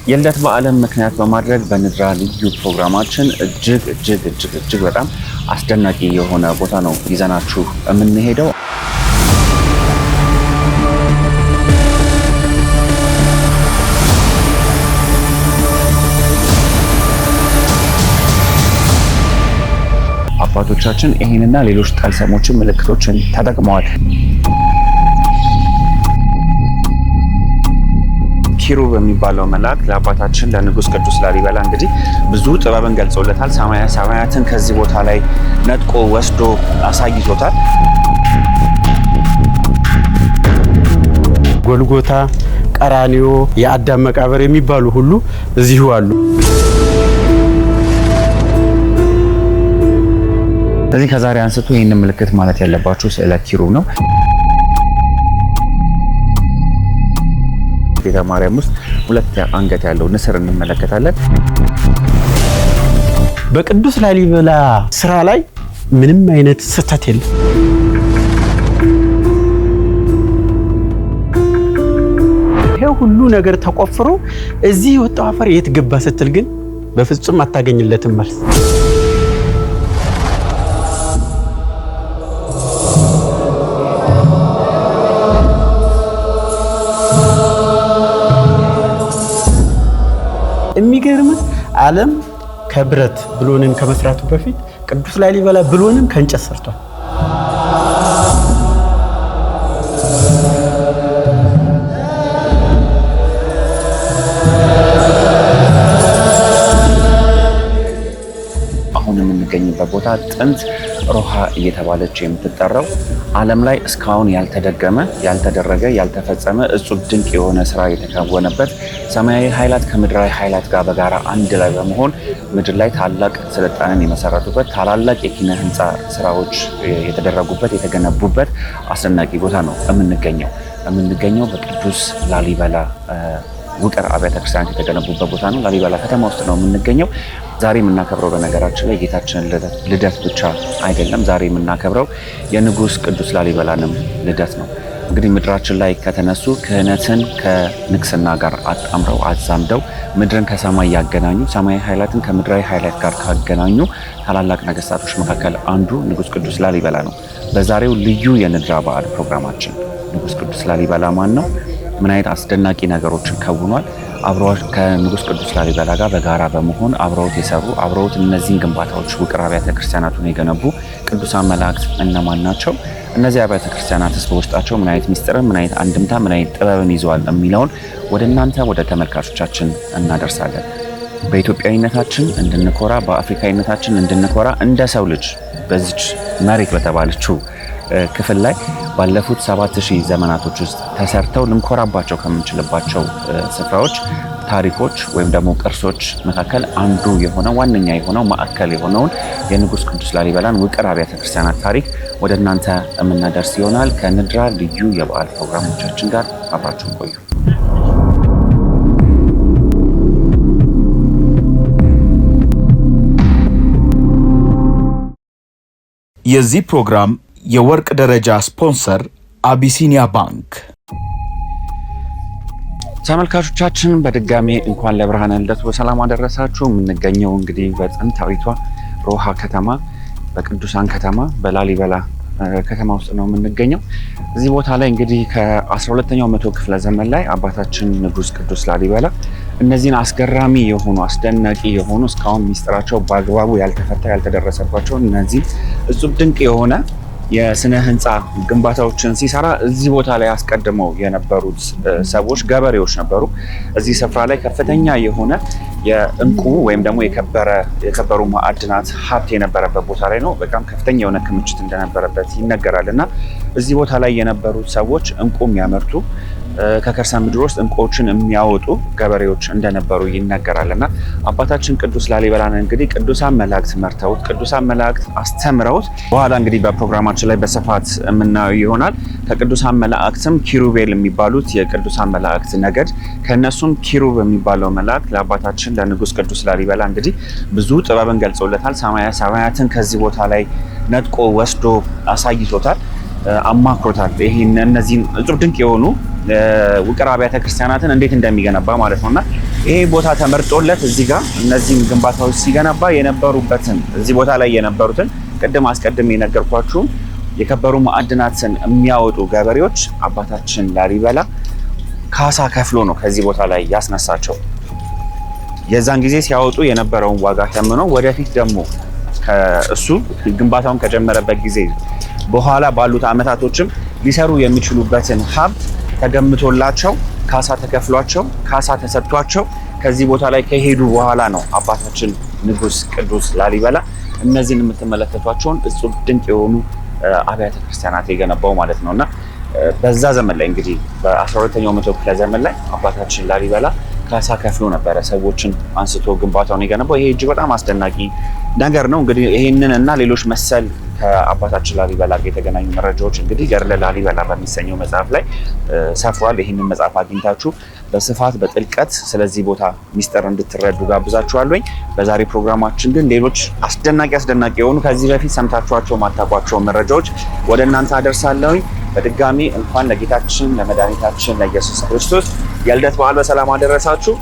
የልደት በዓልን ምክንያት በማድረግ በንድራ ልዩ ፕሮግራማችን እጅግ በጣም አስደናቂ የሆነ ቦታ ነው ይዘናችሁ የምንሄደው። አባቶቻችን ይሄንና ሌሎች ጠልሰሞችን ምልክቶችን ተጠቅመዋል። ኪሩብ የሚባለው መልአክ ለአባታችን ለንጉስ ቅዱስ ላሊበላ እንግዲህ ብዙ ጥበብን ገልጾለታል። ሰማያትን ከዚህ ቦታ ላይ ነጥቆ ወስዶ አሳይቶታል። ጎልጎታ፣ ቀራኒዮ፣ የአዳም መቃብር የሚባሉ ሁሉ እዚሁ አሉ። ስለዚህ ከዛሬ አንስቶ ይህንን ምልክት ማለት ያለባችሁ ስዕለ ኪሩብ ነው። ቤተ ማርያም ውስጥ ሁለት አንገት ያለው ንስር እንመለከታለን። በቅዱስ ላሊበላ ስራ ላይ ምንም አይነት ስህተት የለም። ይሄ ሁሉ ነገር ተቆፍሮ እዚህ የወጣው አፈር የት ገባ ስትል ግን በፍጹም አታገኝለትም መልስ። የሚገርም ዓለም ከብረት ብሎንን ከመስራቱ በፊት ቅዱስ ላሊበላ ብሎንን ከእንጨት ሰርቷል። አሁን የምንገኝበት ቦታ ጥንት ሮሃ እየተባለች የምትጠራው ዓለም ላይ እስካሁን ያልተደገመ፣ ያልተደረገ፣ ያልተፈጸመ እጹብ ድንቅ የሆነ ስራ የተከወነበት ሰማያዊ ኃይላት ከምድራዊ ኃይላት ጋር በጋራ አንድ ላይ በመሆን ምድር ላይ ታላቅ ስልጣኔን የመሰረቱበት ታላላቅ የኪነ ህንፃ ስራዎች የተደረጉበት የተገነቡበት አስደናቂ ቦታ ነው የምንገኘው በቅዱስ ላሊበላ ውቅር አብያተ ክርስቲያናት የተገነቡበት ቦታ ነው። ላሊበላ ከተማ ውስጥ ነው የምንገኘው። ዛሬ የምናከብረው በነገራችን ላይ ጌታችንን ልደት ብቻ አይደለም። ዛሬ የምናከብረው የንጉስ ቅዱስ ላሊበላንም ልደት ነው። እንግዲህ ምድራችን ላይ ከተነሱ ክህነትን ከንግስና ጋር አጣምረው አዛምደው ምድርን ከሰማይ ያገናኙ ሰማያዊ ኃይላትን ከምድራዊ ኃይላት ጋር ካገናኙ ታላላቅ ነገስታቶች መካከል አንዱ ንጉስ ቅዱስ ላሊበላ ነው። በዛሬው ልዩ የንድራ በዓል ፕሮግራማችን ንጉስ ቅዱስ ላሊበላ ማን ነው? ምን አይነት አስደናቂ ነገሮችን ከውኗል? ከንጉስ ቅዱስ ላሊበላ ጋር በጋራ በመሆን አብረውት የሰሩ አብረውት እነዚህን ግንባታዎች ውቅር አብያተ ክርስቲያናቱን የገነቡ ቅዱሳን መላእክት እነማን ናቸው? እነዚህ አብያተ ክርስቲያናትስ በውስጣቸው ምን አይነት ሚስጥርን፣ ምን አይነት አንድምታ፣ ምን አይነት ጥበብን ይዘዋል የሚለውን ወደ እናንተ ወደ ተመልካቾቻችን እናደርሳለን። በኢትዮጵያዊነታችን እንድንኮራ፣ በአፍሪካዊነታችን እንድንኮራ እንደ ሰው ልጅ በዚች መሬት በተባለችው ክፍል ላይ ባለፉት 7000 ዘመናቶች ውስጥ ተሰርተው ልንኮራባቸው ከምንችልባቸው ስፍራዎች፣ ታሪኮች ወይም ደግሞ ቅርሶች መካከል አንዱ የሆነው ዋነኛ የሆነው ማዕከል የሆነውን የንጉስ ቅዱስ ላሊበላን ውቅር አብያተ ክርስቲያናት ታሪክ ወደ እናንተ የምናደርስ ይሆናል። ከንድራ ልዩ የበዓል ፕሮግራሞቻችን ጋር አብራችሁን ቆዩ። የዚህ ፕሮግራም የወርቅ ደረጃ ስፖንሰር አቢሲኒያ ባንክ። ተመልካቾቻችን በድጋሜ እንኳን ለብርሃነ ልደቱ በሰላም አደረሳችሁ። የምንገኘው እንግዲህ በጥንታዊቷ ሮሃ ከተማ በቅዱሳን ከተማ በላሊበላ ከተማ ውስጥ ነው የምንገኘው። እዚህ ቦታ ላይ እንግዲህ ከ12ኛው መቶ ክፍለ ዘመን ላይ አባታችን ንጉስ ቅዱስ ላሊበላ እነዚህን አስገራሚ የሆኑ አስደናቂ የሆኑ እስካሁን ሚስጥራቸው በአግባቡ ያልተፈታ ያልተደረሰባቸው እነዚህ እጹብ ድንቅ የሆነ የስነ ህንፃ ግንባታዎችን ሲሰራ እዚህ ቦታ ላይ አስቀድመው የነበሩት ሰዎች ገበሬዎች ነበሩ። እዚህ ስፍራ ላይ ከፍተኛ የሆነ የእንቁ ወይም ደግሞ የከበሩ ማዕድናት ሀብት የነበረበት ቦታ ላይ ነው። በጣም ከፍተኛ የሆነ ክምችት እንደነበረበት ይነገራል እና እዚህ ቦታ ላይ የነበሩት ሰዎች እንቁ የሚያመርቱ ከከርሰ ምድር ውስጥ እንቁዎችን የሚያወጡ ገበሬዎች እንደነበሩ ይነገራል እና አባታችን ቅዱስ ላሊበላን እንግዲህ ቅዱሳን መላእክት መርተውት ቅዱሳን መላእክት አስተምረውት በኋላ እንግዲህ በፕሮግራማችን ላይ በስፋት የምናየው ይሆናል። ከቅዱሳን መላእክትም ኪሩቤል የሚባሉት የቅዱሳን መላእክት ነገድ ከነሱም ኪሩብ የሚባለው መልአክ ለአባታችን ለንጉስ ቅዱስ ላሊበላ እንግዲህ ብዙ ጥበብን ገልጾለታል። ሰማያትን ከዚህ ቦታ ላይ ነጥቆ ወስዶ አሳይቶታል። አማክሮታል። ይሄን እነዚህን እጹብ ድንቅ የሆኑ ውቅር አብያተ ክርስቲያናትን እንዴት እንደሚገነባ ማለት ነውና ይሄ ቦታ ተመርጦለት እዚህ ጋር እነዚህን ግንባታዎች ሲገነባ የነበሩበትን እዚህ ቦታ ላይ የነበሩትን ቅድም አስቀድሜ የነገርኳችሁ የከበሩ ማዕድናትን የሚያወጡ ገበሬዎች አባታችን ላሊበላ ካሳ ከፍሎ ነው ከዚህ ቦታ ላይ ያስነሳቸው። የዛን ጊዜ ሲያወጡ የነበረውን ዋጋ ተምኖ ወደፊት ደግሞ ከእሱ ግንባታውን ከጀመረበት ጊዜ በኋላ ባሉት አመታቶችም ሊሰሩ የሚችሉበትን ሀብት ተገምቶላቸው ካሳ ተከፍሏቸው ካሳ ተሰጥቷቸው ከዚህ ቦታ ላይ ከሄዱ በኋላ ነው አባታችን ንጉስ ቅዱስ ላሊበላ እነዚህን የምትመለከቷቸውን እጹብ ድንቅ የሆኑ አብያተ ክርስቲያናት የገነባው ማለት ነውና በዛ ዘመን ላይ እንግዲህ በ12ኛው መቶ ክፍለ ዘመን ላይ አባታችን ላሊበላ ካሳ ከፍሎ ነበረ ሰዎችን አንስቶ ግንባታውን የገነባው። ይሄ እጅግ በጣም አስደናቂ ነገር ነው። እንግዲህ ይሄንን እና ሌሎች መሰል ከአባታችን ላሊበላ ጋር የተገናኙ መረጃዎች እንግዲህ ገድለ ላሊበላ በሚሰኘው መጽሐፍ ላይ ሰፍሯል። ይህንን መጽሐፍ አግኝታችሁ በስፋት በጥልቀት ስለዚህ ቦታ ሚስጥር እንድትረዱ ጋብዛችኋለሁ። በዛሬ ፕሮግራማችን ግን ሌሎች አስደናቂ የሆኑ ከዚህ በፊት ሰምታችኋቸው ማታውቋቸው መረጃዎች ወደ እናንተ አደርሳለሁ። በድጋሚ እንኳን ለጌታችን ለመድኃኒታችን ለኢየሱስ ክርስቶስ የልደት በዓል በሰላም አደረሳችሁ።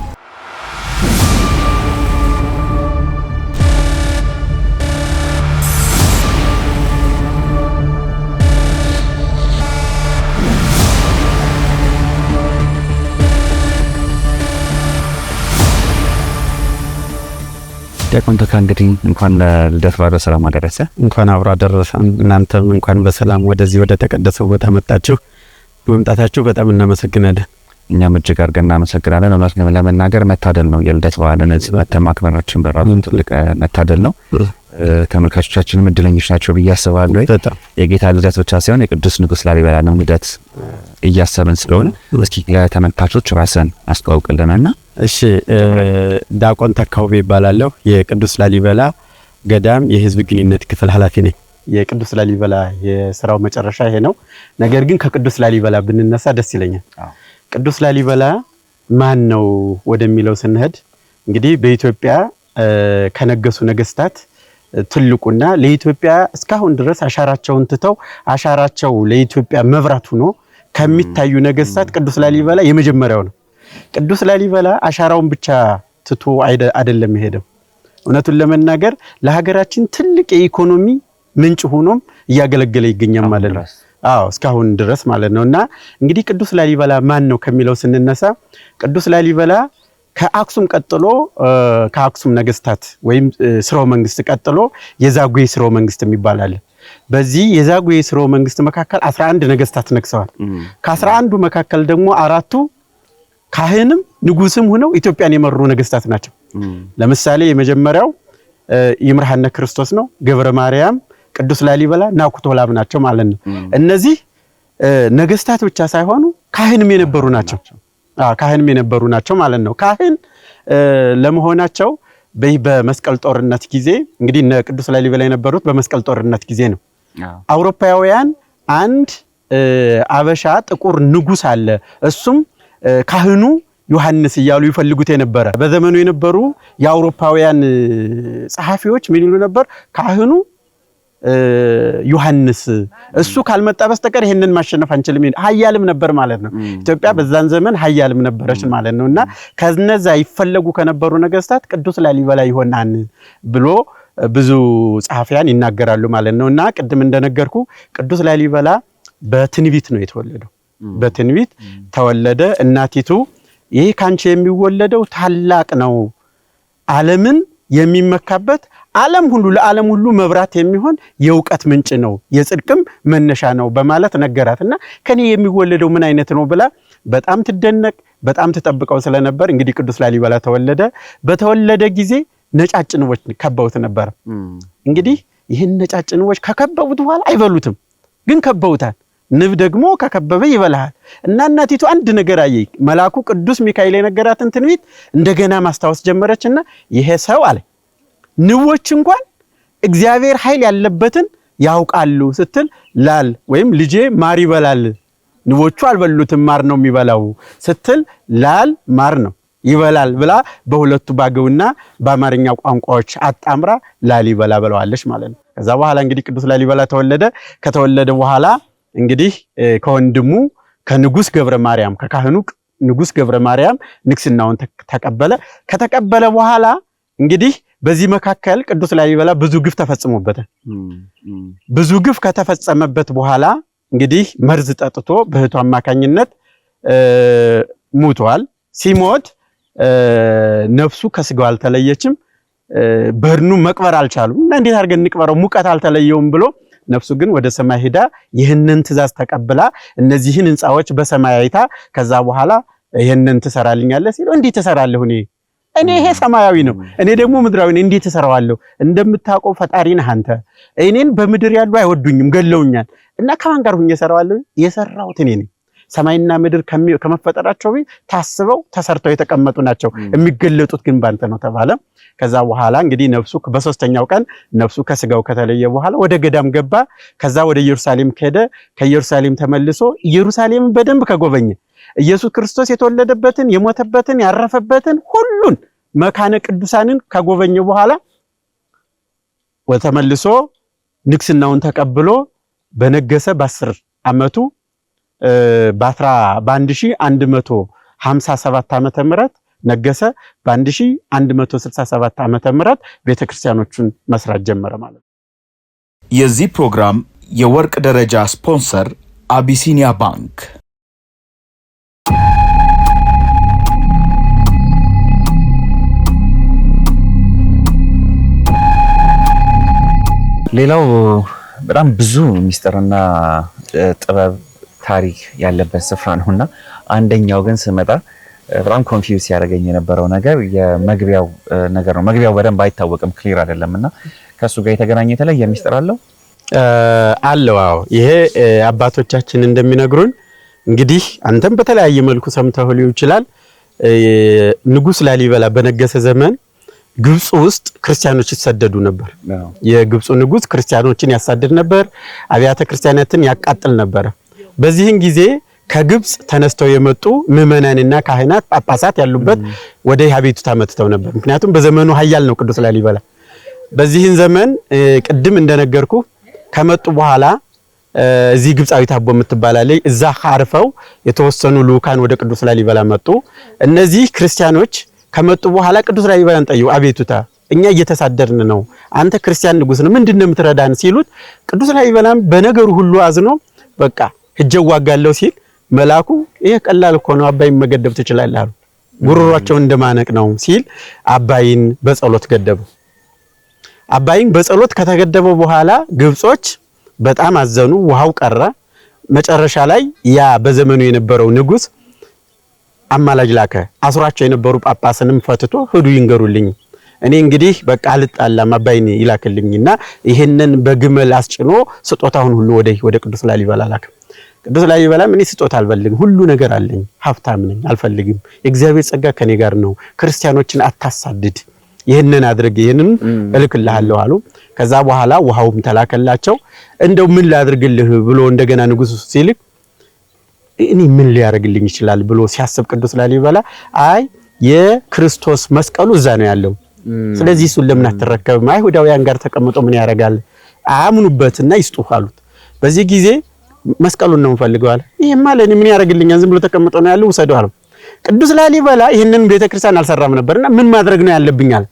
ዲያቆን ተካ እንግዲህ እንኳን ለልደት በዓል በሰላም አደረሰ። እንኳን አብሮ አደረሰን። እናንተም እንኳን በሰላም ወደዚህ ወደ ተቀደሰው ቦታ መጣችሁ። በመምጣታችሁ በጣም እናመሰግናለን። እኛም እጅግ አድርገን እናመሰግናለን። እውነት ለመናገር መታደል ነው የልደት በዓልን እዚህ ማክበራችን በራሱ ትልቅ መታደል ነው። ተመልካቾቻችንም እድለኞች ናቸው ብዬ አስባለሁ። የጌታ ልደት ብቻ ሳይሆን የቅዱስ ንጉስ ላሊበላንም ልደት እያሰብን ስለሆነ እስኪ ለተመልካቾች ራስን አስተዋውቅልንና። እሺ፣ ዲያቆን ተካው ይባላለሁ። የቅዱስ ላሊበላ ገዳም የህዝብ ግንኙነት ክፍል ኃላፊ ነኝ። የቅዱስ ላሊበላ የሥራው መጨረሻ ይሄ ነው። ነገር ግን ከቅዱስ ላሊበላ ብንነሳ ደስ ይለኛል። ቅዱስ ላሊበላ ማን ነው ወደሚለው ስንሄድ እንግዲህ በኢትዮጵያ ከነገሱ ነገስታት ትልቁና ለኢትዮጵያ እስካሁን ድረስ አሻራቸውን ትተው አሻራቸው ለኢትዮጵያ መብራት ሆኖ ከሚታዩ ነገስታት ቅዱስ ላሊበላ የመጀመሪያው ነው። ቅዱስ ላሊበላ አሻራውን ብቻ ትቶ አይደለም የሄደው። እውነቱን ለመናገር ለሀገራችን ትልቅ የኢኮኖሚ ምንጭ ሆኖም እያገለገለ ይገኛል ማለት ነው። እስካሁን ድረስ ማለት ነውና እንግዲህ ቅዱስ ላሊበላ ማን ነው ከሚለው ስንነሳ ቅዱስ ላሊበላ ከአክሱም ቀጥሎ ከአክሱም ነገስታት ወይም ስርወ መንግስት ቀጥሎ የዛጉዌ ስርወ መንግስት የሚባል። በዚህ የዛጉዌ ስርወ መንግስት መካከል 11 ነገስታት ነግሰዋል። ከ11ዱ መካከል ደግሞ 4ቱ ካህንም ንጉስም ሆነው ኢትዮጵያን የመሩ ነገስታት ናቸው። ለምሳሌ የመጀመሪያው ይምርሃነ ክርስቶስ ነው። ገብረ ማርያም፣ ቅዱስ ላሊበላ፣ ናኩቶ ላብ ናቸው ማለት ነው። እነዚህ ነገስታት ብቻ ሳይሆኑ ካህንም የነበሩ ናቸው። ካህንም የነበሩ ናቸው ማለት ነው። ካህን ለመሆናቸው በመስቀል ጦርነት ጊዜ እንግዲህ እነ ቅዱስ ላሊበላ የነበሩት በመስቀል ጦርነት ጊዜ ነው። አውሮፓውያን አንድ አበሻ ጥቁር ንጉስ አለ። እሱም ካህኑ ዮሐንስ እያሉ ይፈልጉት የነበረ። በዘመኑ የነበሩ የአውሮፓውያን ጸሐፊዎች ምን ይሉ ነበር? ካህኑ ዮሐንስ እሱ ካልመጣ በስተቀር ይሄንን ማሸነፍ አንችልም። ኃያልም ነበር ማለት ነው። ኢትዮጵያ በዛን ዘመን ኃያልም ነበረች ማለት ነውና ከነዛ ይፈለጉ ከነበሩ ነገስታት ቅዱስ ላሊበላ ይሆናል ብሎ ብዙ ጸሐፊያን ይናገራሉ ማለት ነውና ቅድም እንደነገርኩ ቅዱስ ላሊበላ በትንቢት ነው የተወለደው። በትንቢት ተወለደ። እናቲቱ ይሄ ካንቺ የሚወለደው ታላቅ ነው፣ ዓለምን የሚመካበት ዓለም ሁሉ ለዓለም ሁሉ መብራት የሚሆን የእውቀት ምንጭ ነው፣ የጽድቅም መነሻ ነው በማለት ነገራትና ከኔ የሚወለደው ምን አይነት ነው ብላ በጣም ትደነቅ በጣም ተጠብቀው ስለነበር እንግዲህ ቅዱስ ላሊበላ ተወለደ። በተወለደ ጊዜ ነጫጭ ንቦች ከበውት ነበር። እንግዲህ ይህን ነጫጭ ንቦች ከከበቡት በኋላ አይበሉትም፣ ግን ከበውታል። ንብ ደግሞ ከከበበ ይበላል። እና እናቲቱ አንድ ነገር አየይ መልአኩ ቅዱስ ሚካኤል የነገራትን ትንቢት እንደገና ማስታወስ ጀመረችና ይሄ ሰው አለ ንቦች እንኳን እግዚአብሔር ኃይል ያለበትን ያውቃሉ ስትል ላል ወይም ልጄ ማር ይበላል፣ ንቦቹ አልበሉትም ማር ነው የሚበላው ስትል ላል ማር ነው ይበላል ብላ በሁለቱ ባገውና በአማርኛ ቋንቋዎች አጣምራ ላሊበላ ብለዋለች ማለት ነው። ከዛ በኋላ እንግዲህ ቅዱስ ላሊበላ ተወለደ። ከተወለደ በኋላ እንግዲህ ከወንድሙ ከንጉስ ገብረ ማርያም ከካህኑ ንጉስ ገብረ ማርያም ንግስናውን ተቀበለ። ከተቀበለ በኋላ እንግዲህ በዚህ መካከል ቅዱስ ላሊበላ ብዙ ግፍ ተፈጽሞበታል። ብዙ ግፍ ከተፈጸመበት በኋላ እንግዲህ መርዝ ጠጥቶ በእህቱ አማካኝነት ሞቷል። ሲሞት ነፍሱ ከስጋው አልተለየችም። በርኑ መቅበር አልቻሉም እና እንዴት አድርገን እንቅበረው ሙቀት አልተለየውም ብሎ ነፍሱ ግን ወደ ሰማይ ሄዳ ይህንን ትእዛዝ ተቀብላ እነዚህን ህንጻዎች በሰማይ አይታ ከዛ በኋላ ይህንን ትሰራልኛለህ ሲል እንዴት ተሰራለሁ እኔ ይሄ ሰማያዊ ነው እኔ ደግሞ ምድራዊ ነኝ እንዴት ተሰራዋለሁ እንደምታውቀው ፈጣሪ ነህ አንተ እኔን በምድር ያሉ አይወዱኝም ገለውኛል እና ከማን ጋር ሆኜ እሰራዋለሁ የሰራሁት እኔ ነኝ ሰማይና ምድር ከመፈጠራቸው ታስበው ተሰርተው የተቀመጡ ናቸው የሚገለጡት ግን ባንተ ነው ተባለ ከዛ በኋላ እንግዲህ ነፍሱ በሶስተኛው ቀን ነፍሱ ከስጋው ከተለየ በኋላ ወደ ገዳም ገባ ከዛ ወደ ኢየሩሳሌም ከሄደ ከኢየሩሳሌም ተመልሶ ኢየሩሳሌም በደንብ ከጎበኘ ኢየሱስ ክርስቶስ የተወለደበትን የሞተበትን ያረፈበትን ሁሉን መካነ ቅዱሳንን ከጎበኘ በኋላ ወተመልሶ ንግስናውን ተቀብሎ በነገሰ በ10 አመቱ በ1157 ዓመተ ምህረት ነገሰ በ1167 ዓመተ ምህረት ቤተክርስቲያኖቹን መስራት ጀመረ ማለት ነው። የዚህ ፕሮግራም የወርቅ ደረጃ ስፖንሰር አቢሲኒያ ባንክ። ሌላው በጣም ብዙ ሚስጥርና ጥበብ ታሪክ ያለበት ስፍራ ነውና አንደኛው ግን ስመጣ በጣም ኮንፊውዝ ያደረገኝ የነበረው ነገር የመግቢያው ነገር ነው። መግቢያው በደንብ አይታወቅም ክሊር አይደለምና ከሱ ጋር የተገናኘ የተለየ ሚስጥር አለው አዎ ይሄ አባቶቻችን እንደሚነግሩን እንግዲህ አንተም በተለያየ መልኩ ሰምተው ሊሆን ይችላል ንጉስ ላሊበላ በነገሰ ዘመን ግብጽ ውስጥ ክርስቲያኖች ይሰደዱ ነበር የግብጽ ንጉስ ክርስቲያኖችን ያሳደድ ነበር አብያተ ክርስቲያናትን ያቃጥል ነበር በዚህን ጊዜ ከግብጽ ተነስተው የመጡ ምዕመናንና ካህናት ጳጳሳት ያሉበት ወደ ሀቤቱታ መጥተው ነበር ምክንያቱም በዘመኑ ኃያል ነው ቅዱስ ላሊበላ በዚህን ዘመን ቅድም እንደነገርኩ ከመጡ በኋላ እዚህ ግብጻዊ ታቦ የምትባላለይ እዛ አርፈው የተወሰኑ ልኡካን ወደ ቅዱስ ላሊበላ መጡ እነዚህ ክርስቲያኖች ከመጡ በኋላ ቅዱስ ላሊበላን ጠየቁ አቤቱታ እኛ እየተሳደርን ነው አንተ ክርስቲያን ንጉስ ነው ምንድነው የምትረዳን ሲሉት ቅዱስ ላሊበላም በነገሩ ሁሉ አዝኖ በቃ ህጀዋጋለው ሲል መላኩ ይሄ ቀላል እኮ ነው አባይን መገደብ ትችላለህ አሉ ጉሮሯቸው እንደማነቅ ነው ሲል አባይን በጸሎት ገደቡ አባይን በጸሎት ከተገደበው በኋላ ግብጾች በጣም አዘኑ ውሃው ቀረ መጨረሻ ላይ ያ በዘመኑ የነበረው ንጉስ አማላጅ ላከ አስሯቸው የነበሩ ጳጳስንም ፈትቶ ሄዱ ይንገሩልኝ እኔ እንግዲህ በቃ አልጣላም አባይን ይላክልኝና ይሄንን በግመል አስጭኖ ስጦታውን ሁሉ ወደ ቅዱስ ላሊበላ ላከ ቅዱስ ላሊበላ ምን ስጦታ አልፈልግም ሁሉ ነገር አለኝ ሀብታም ነኝ አልፈልግም የእግዚአብሔር ጸጋ ከኔ ጋር ነው ክርስቲያኖችን አታሳድድ ይሄንን አድርግ ይሄንን እልክልሃለሁ አሉ ከዛ በኋላ ውሃውም ተላከላቸው እንደው ምን ላድርግልህ ብሎ እንደገና ንጉስ ሲልክ እኔ ምን ሊያረግልኝ ይችላል ብሎ ሲያስብ ቅዱስ ላሊበላ አይ የክርስቶስ መስቀሉ እዛ ነው ያለው ስለዚህ እሱን ለምን አትረከብም አይሁዳውያን ጋር ተቀምጦ ምን ያረጋል አምኑበትና ይስጡህ አሉት በዚህ ጊዜ መስቀሉን ነው ፈልገው አለ ይሄማ ለኔ ምን ያረግልኛል ዝም ብሎ ተቀምጦ ነው ያለው ወሰደው አለ ቅዱስ ላሊበላ ይሄንን ቤተክርስቲያን አልሰራም ነበርና ምን ማድረግ ነው ያለብኛል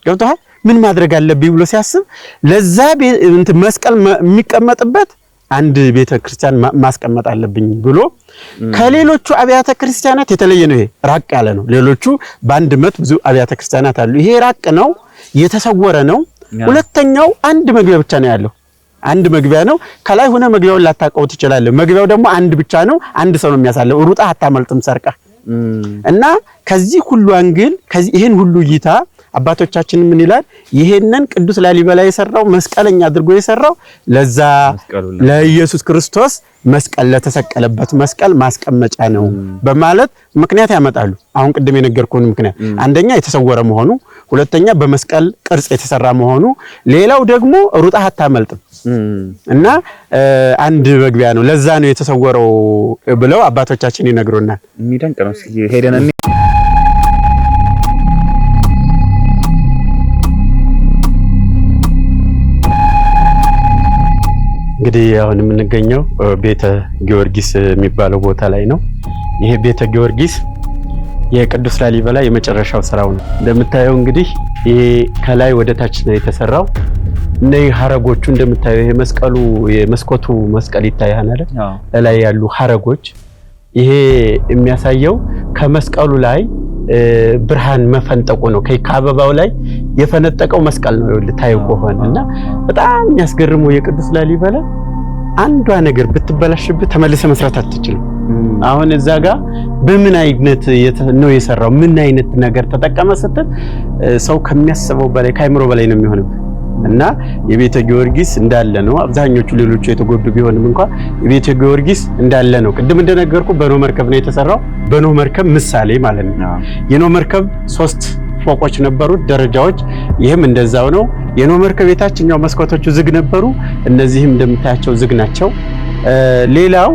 ገብቶሃል ምን ማድረግ አለብኝ ብሎ ሲያስብ ለዛ መስቀል የሚቀመጥበት አንድ ቤተክርስቲያን ማስቀመጥ አለብኝ ብሎ ከሌሎቹ አብያተ ክርስቲያናት የተለየ ነው ይሄ ራቅ ያለ ነው ሌሎቹ በአንድ መት ብዙ አብያተ ክርስቲያናት አሉ ይሄ ራቅ ነው የተሰወረ ነው ሁለተኛው አንድ መግቢያ ብቻ ነው ያለው አንድ መግቢያ ነው ከላይ ሆነ መግቢያውን ላታቀው ትችላለህ መግቢያው ደግሞ አንድ ብቻ ነው አንድ ሰው ነው የሚያሳለው ሩጣ አታመልጥም ሰርቃ እና ከዚህ ሁሉ አንግል ከዚህ ይሄን ሁሉ እይታ አባቶቻችን ምን ይላል ይሄንን ቅዱስ ላሊበላ የሰራው መስቀለኛ አድርጎ የሰራው ለዛ ለኢየሱስ ክርስቶስ መስቀል ለተሰቀለበት መስቀል ማስቀመጫ ነው በማለት ምክንያት ያመጣሉ አሁን ቅድም የነገርኩን ምክንያት አንደኛ የተሰወረ መሆኑ ሁለተኛ በመስቀል ቅርጽ የተሰራ መሆኑ ሌላው ደግሞ ሩጣ አታመልጥም እና አንድ መግቢያ ነው ለዛ ነው የተሰወረው ብለው አባቶቻችን ይነግሩናል የሚደንቅ ነው ሄደን እንግዲህ አሁን የምንገኘው ቤተ ጊዮርጊስ የሚባለው ቦታ ላይ ነው። ይሄ ቤተ ጊዮርጊስ የቅዱስ ላሊበላ የመጨረሻው ስራው ነው። እንደምታየው እንግዲህ ይሄ ከላይ ወደ ታች ነው የተሰራው። እነዚህ ሐረጎቹ እንደምታየው ይሄ መስቀሉ የመስኮቱ መስቀል ይታያል አይደል? ላይ ያሉ ሐረጎች ይሄ የሚያሳየው ከመስቀሉ ላይ ብርሃን መፈንጠቁ ነው። ከአበባው ላይ የፈነጠቀው መስቀል ነው ልታየው ከሆነና በጣም የሚያስገርመው የቅዱስ ላሊበላ አንዷ ነገር ብትበላሽብህ ተመልሰ መስራት አትችልም። አሁን እዛ ጋር በምን አይነት ነው የሰራው ምን አይነት ነገር ተጠቀመ ስትል ሰው ከሚያስበው በላይ ከአይምሮ በላይ ነው የሚሆነው። እና የቤተ ጊዮርጊስ እንዳለ ነው። አብዛኞቹ ሌሎቹ የተጎዱ ቢሆንም እንኳን የቤተ ጊዮርጊስ እንዳለ ነው። ቅድም እንደነገርኩ በኖህ መርከብ ነው የተሰራው። በኖህ መርከብ ምሳሌ ማለት ነው። የኖህ መርከብ 3 ፎቆች ነበሩት ደረጃዎች። ይህም እንደዛው ነው። የኖህ መርከብ የታችኛው መስኮቶቹ ዝግ ነበሩ። እነዚህም እንደምታያቸው ዝግ ናቸው። ሌላው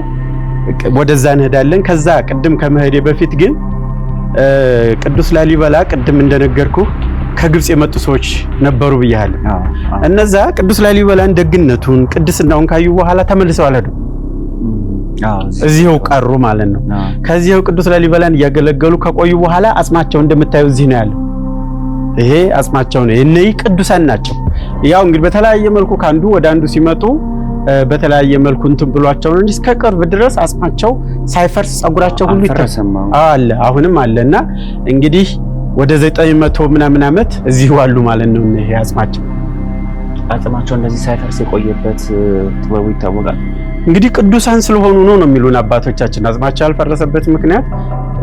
ወደዛ እንሄዳለን። ከዛ ቅድም ከመሄዴ በፊት ግን ቅዱስ ላሊበላ ቅድም እንደነገርኩ ከግብጽ የመጡ ሰዎች ነበሩ ብያለሁ። እነዛ ቅዱስ ላሊበላን ደግነቱን ቅድስናውን ካዩ በኋላ ተመልሰው አልሄዱም። እዚህው ቀሩ ማለት ነው። ከዚህው ቅዱስ ላሊበላን እያገለገሉ ከቆዩ በኋላ አጽማቸው እንደምታዩ እዚህ ነው ያለው። ይሄ አጽማቸው ነው። እነዚህ ቅዱሳን ናቸው። ያው እንግዲህ በተለያየ መልኩ ካንዱ ወደ አንዱ ሲመጡ በተለያየ መልኩ እንትን ብሏቸው ነው እንጂ እስከ ቅርብ ድረስ አጽማቸው ሳይፈርስ ጸጉራቸው ሁሉ አለ አሁንም አለና እንግዲህ ወደ 900 ምናምን ዓመት እዚሁ አሉ ማለት ነው። ይሄ አጽማቸው እንደዚህ ሳይፈርስ የቆየበት ጥበቡ ይታወቃል። እንግዲህ ቅዱሳን ስለሆኑ ነው የሚሉን አባቶቻችን። አጽማቸው ያልፈረሰበት ምክንያት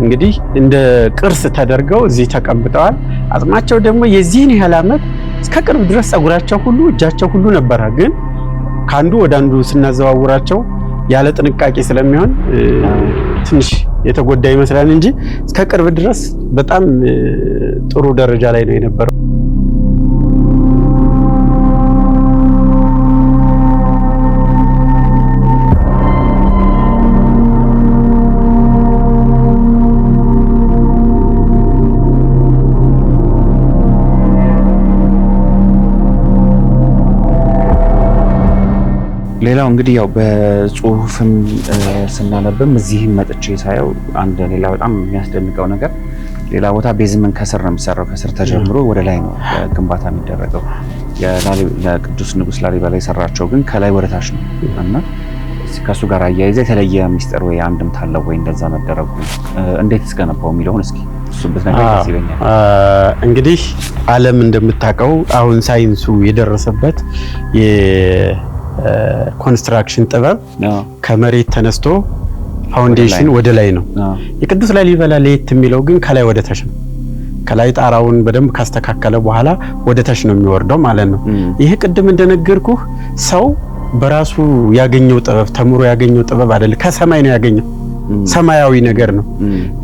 እንግዲህ እንደ ቅርስ ተደርገው እዚህ ተቀምጠዋል። አጽማቸው ደግሞ የዚህን ያህል ዓመት እስከ ቅርብ ድረስ ጸጉራቸው ሁሉ እጃቸው ሁሉ ነበረ። ግን ካንዱ ወደ አንዱ ስናዘዋውራቸው ያለ ጥንቃቄ ስለሚሆን ትንሽ የተጎዳ ይመስላል እንጂ እስከ ቅርብ ድረስ በጣም ጥሩ ደረጃ ላይ ነው የነበረው። ሌላው እንግዲህ ያው በጽሁፍም ስናነብም እዚህም መጥቼ ሳየው አንድ ሌላ በጣም የሚያስደንቀው ነገር ሌላ ቦታ ቤዝመንት ከስር ነው የሚሰራው። ከስር ተጀምሮ ወደ ላይ ነው ግንባታ የሚደረገው። ለቅዱስ ንጉስ ላሊበላ የሰራቸው ግን ከላይ ወደ ታች ነው እና ከሱ ጋር አያይዘ የተለየ ሚስጥር ወይ አንድምታ አለው ወይ እንደዛ መደረጉ እንዴት እስከነባው የሚለውን እስኪ እሱበት ነገር ደስ ይለኛል። እንግዲህ ዓለም እንደምታውቀው አሁን ሳይንሱ የደረሰበት ኮንስትራክሽን ጥበብ ከመሬት ተነስቶ ፋውንዴሽን ወደ ላይ ነው። የቅዱስ ላሊበላ ለየት የሚለው ግን ከላይ ወደ ታች ነው። ከላይ ጣራውን በደንብ ካስተካከለ በኋላ ወደ ታች ነው የሚወርደው ማለት ነው። ይሄ ቅድም እንደነገርኩ ሰው በራሱ ያገኘው ጥበብ ተምሮ ያገኘው ጥበብ አይደለም፣ ከሰማይ ነው ያገኘው። ሰማያዊ ነገር ነው።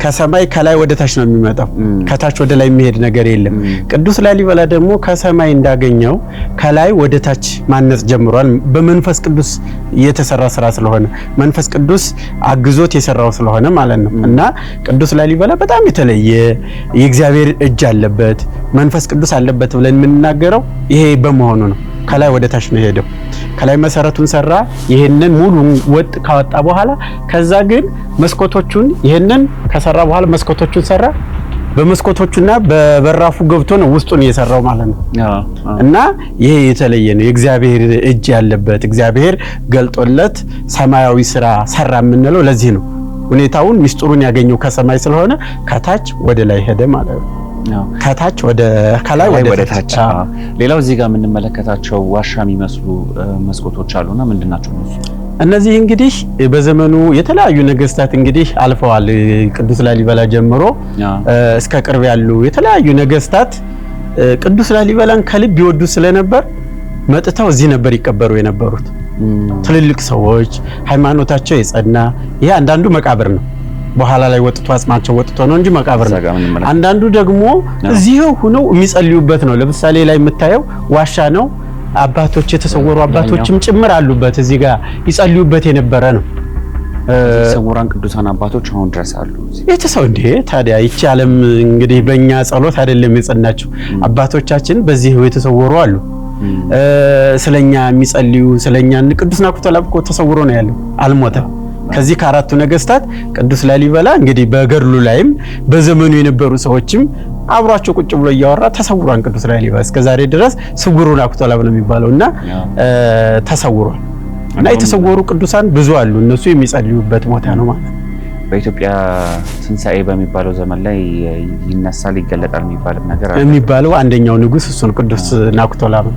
ከሰማይ ከላይ ወደ ታች ነው የሚመጣው። ከታች ወደ ላይ የሚሄድ ነገር የለም። ቅዱስ ላሊበላ ደግሞ ከሰማይ እንዳገኘው ከላይ ወደ ታች ማነጽ ጀምሯል። በመንፈስ ቅዱስ የተሰራ ስራ ስለሆነ መንፈስ ቅዱስ አግዞት የሰራው ስለሆነ ማለት ነው። እና ቅዱስ ላሊበላ በጣም የተለየ የእግዚአብሔር እጅ አለበት መንፈስ ቅዱስ አለበት ብለን የምንናገረው ይሄ በመሆኑ ነው። ከላይ ወደ ታች ነው ሄደው። ከላይ መሰረቱን ሰራ። ይሄንን ሙሉ ወጥ ካወጣ በኋላ ከዛ ግን መስኮቶቹን ይሄንን ከሰራ በኋላ መስኮቶቹን ሰራ። በመስኮቶቹና በበራፉ ገብቶ ነው ውስጡን የሰራው ማለት ነው። እና ይሄ የተለየ ነው። የእግዚአብሔር እጅ ያለበት እግዚአብሔር ገልጦለት ሰማያዊ ስራ ሰራ የምንለው ለዚህ ነው። ሁኔታውን ሚስጥሩን ያገኘው ከሰማይ ስለሆነ ከታች ወደ ላይ ሄደ ማለት ነው። ከታች ወደ ከላይ ወደ ታች። ሌላው እዚህ ጋር የምንመለከታቸው ዋሻ የሚመስሉ መስኮቶች አሉና ምንድናቸው እነሱ? እነዚህ እንግዲህ በዘመኑ የተለያዩ ነገስታት እንግዲህ አልፈዋል። ቅዱስ ላሊበላ ጀምሮ እስከ ቅርብ ያሉ የተለያዩ ነገስታት ቅዱስ ላሊበላን ከልብ ይወዱ ስለነበር መጥተው እዚህ ነበር ይቀበሩ የነበሩት። ትልልቅ ሰዎች ሃይማኖታቸው የጸና ይሄ አንዳንዱ መቃብር ነው። በኋላ ላይ ወጥቶ አጽማቸው ወጥቶ ነው እንጂ መቃብር ነው። አንዳንዱ ደግሞ እዚሁ ሆነው የሚጸልዩበት ነው። ለምሳሌ ላይ የምታየው ዋሻ ነው። አባቶች የተሰወሩ አባቶችም ጭምር አሉበት። እዚህ ጋር ይጸልዩበት የነበረ ነው። ሰውራን ቅዱሳን አባቶች አሁን ድረስ አሉ። የተሰው እንዴ ታዲያ ይቺ ዓለም እንግዲህ በእኛ ጸሎት አይደለም የጸናቸው። አባቶቻችን በዚህ የተሰወሩ አሉ። ስለኛ የሚጸልዩ ስለኛ ቅዱስ ናኩቶ ለአብ ተሰውሮ ነው ያለው አልሞተም። ከዚህ ከአራቱ ነገስታት ቅዱስ ላሊበላ እንግዲህ በገድሉ ላይም በዘመኑ የነበሩ ሰዎችም አብሯቸው ቁጭ ብሎ እያወራ ተሰውሯን ቅዱስ ላሊበላ እስከዛሬ ድረስ ስውሩ ናኩቶ ለአብ ነው የሚባለውና ተሰውሯል። እና የተሰወሩ ቅዱሳን ብዙ አሉ። እነሱ የሚጸልዩበት ቦታ ነው ማለት ነው። በኢትዮጵያ ትንሣኤ በሚባለው ዘመን ላይ ይነሳል ይገለጣል የሚባልም ነገር አለ። የሚባለው አንደኛው ንጉስ እሱን ቅዱስ ናኩቶ ለአብ።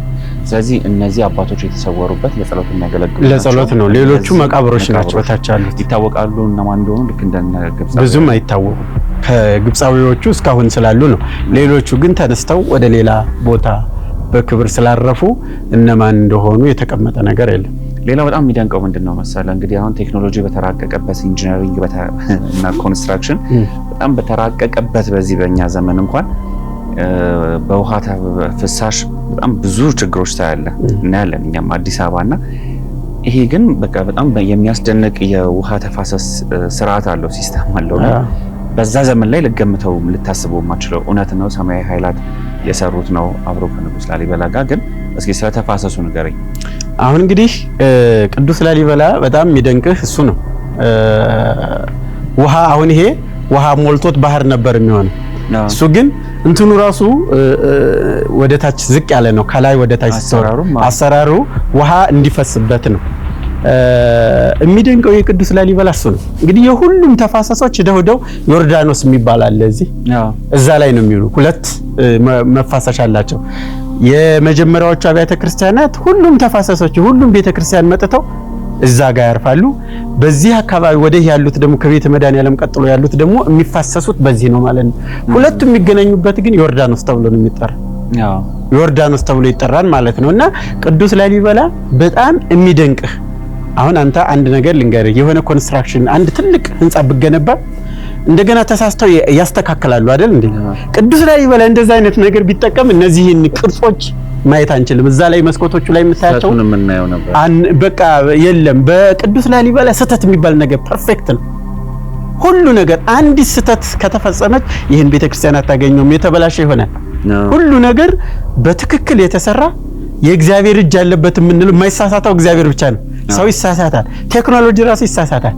ስለዚህ እነዚህ አባቶች የተሰወሩበት ለጸሎት የሚያገለግሉ ለጸሎት ነው። ሌሎቹ መቃብሮች ናቸው ታች ያሉት። ይታወቃሉ እነማን እንደሆኑ ልክ እንደነ ግብጽ ብዙም አይታወቁም። ከግብጻዊዎቹ እስካሁን ስላሉ ነው። ሌሎቹ ግን ተነስተው ወደ ሌላ ቦታ በክብር ስላረፉ እነማን እንደሆኑ የተቀመጠ ነገር የለም። ሌላው በጣም የሚደንቀው ምንድነው መሰለህ እንግዲህ አሁን ቴክኖሎጂ በተራቀቀበት ኢንጂነሪንግ እና ኮንስትራክሽን በጣም በተራቀቀበት በዚህ በእኛ ዘመን እንኳን በውሃ ፍሳሽ በጣም ብዙ ችግሮች እናያለን እኛም አዲስ አበባና ይሄ ግን በቃ በጣም የሚያስደንቅ የውሃ ተፋሰስ ስርዓት አለው ሲስተም አለው። በዛ ዘመን ላይ ልገምተው ልታስበው ማችለው እውነት ነው ሰማያዊ ኃይላት የሰሩት ነው አብሮ ከንጉስ ላሊበላ ጋር። ግን እስኪ ስለ ተፋሰሱ ንገረኝ። አሁን እንግዲህ ቅዱስ ላሊበላ በጣም የሚደንቅህ እሱ ነው። ውሃ አሁን ይሄ ውሃ ሞልቶት ባህር ነበር የሚሆነው። እሱ ግን እንትኑ ራሱ ወደ ታች ዝቅ ያለ ነው። ከላይ ወደ ታች አሰራሩ ውሃ እንዲፈስበት ነው። የሚደንቀው የቅዱስ ላሊበላ እሱ ነው። እንግዲህ የሁሉም ተፋሰሶች ደውደው ዮርዳኖስ የሚባል አለ እዛ ላይ ነው የሚውሉ። ሁለት መፋሰሻ አላቸው። የመጀመሪያዎቹ አብያተ ክርስቲያናት ሁሉም ተፋሰሶች ሁሉም ቤተክርስቲያን መጥተው እዛ ጋር ያርፋሉ። በዚህ አካባቢ ወደህ ያሉት ደግሞ ከቤተ መድኃኔዓለም ቀጥሎ ያሉት ደግሞ የሚፋሰሱት በዚህ ነው ማለት ነው። ሁለቱም የሚገናኙበት ግን ዮርዳኖስ ተብሎ ነው የሚጠራ። ዮርዳኖስ ተብሎ ይጠራል ማለት ነውና ቅዱስ ላሊበላ በጣም የሚደንቅህ አሁን አንተ አንድ ነገር ልንገርህ። የሆነ ኮንስትራክሽን አንድ ትልቅ ህንጻ ብገነባ እንደገና ተሳስተው ያስተካክላሉ አይደል እንዴ? ቅዱስ ላሊበላ እንደዛ አይነት ነገር ቢጠቀም እነዚህን ቅርጾች ማየት አንችልም። እዛ ላይ መስኮቶቹ ላይ የምታያቸው ምንናየው ነበር በቃ የለም። በቅዱስ ላሊበላ ስህተት የሚባል ነገር ፐርፌክት ነው። ሁሉ ነገር አንዲት ስህተት ከተፈጸመች ይህን ቤተክርስቲያን አታገኘውም፣ የተበላሸ ይሆናል። ሁሉ ነገር በትክክል የተሰራ የእግዚአብሔር እጅ ያለበት የምንለው የማይሳሳተው እግዚአብሔር ብቻ ነው። ሰው ይሳሳታል፣ ቴክኖሎጂ ራሱ ይሳሳታል።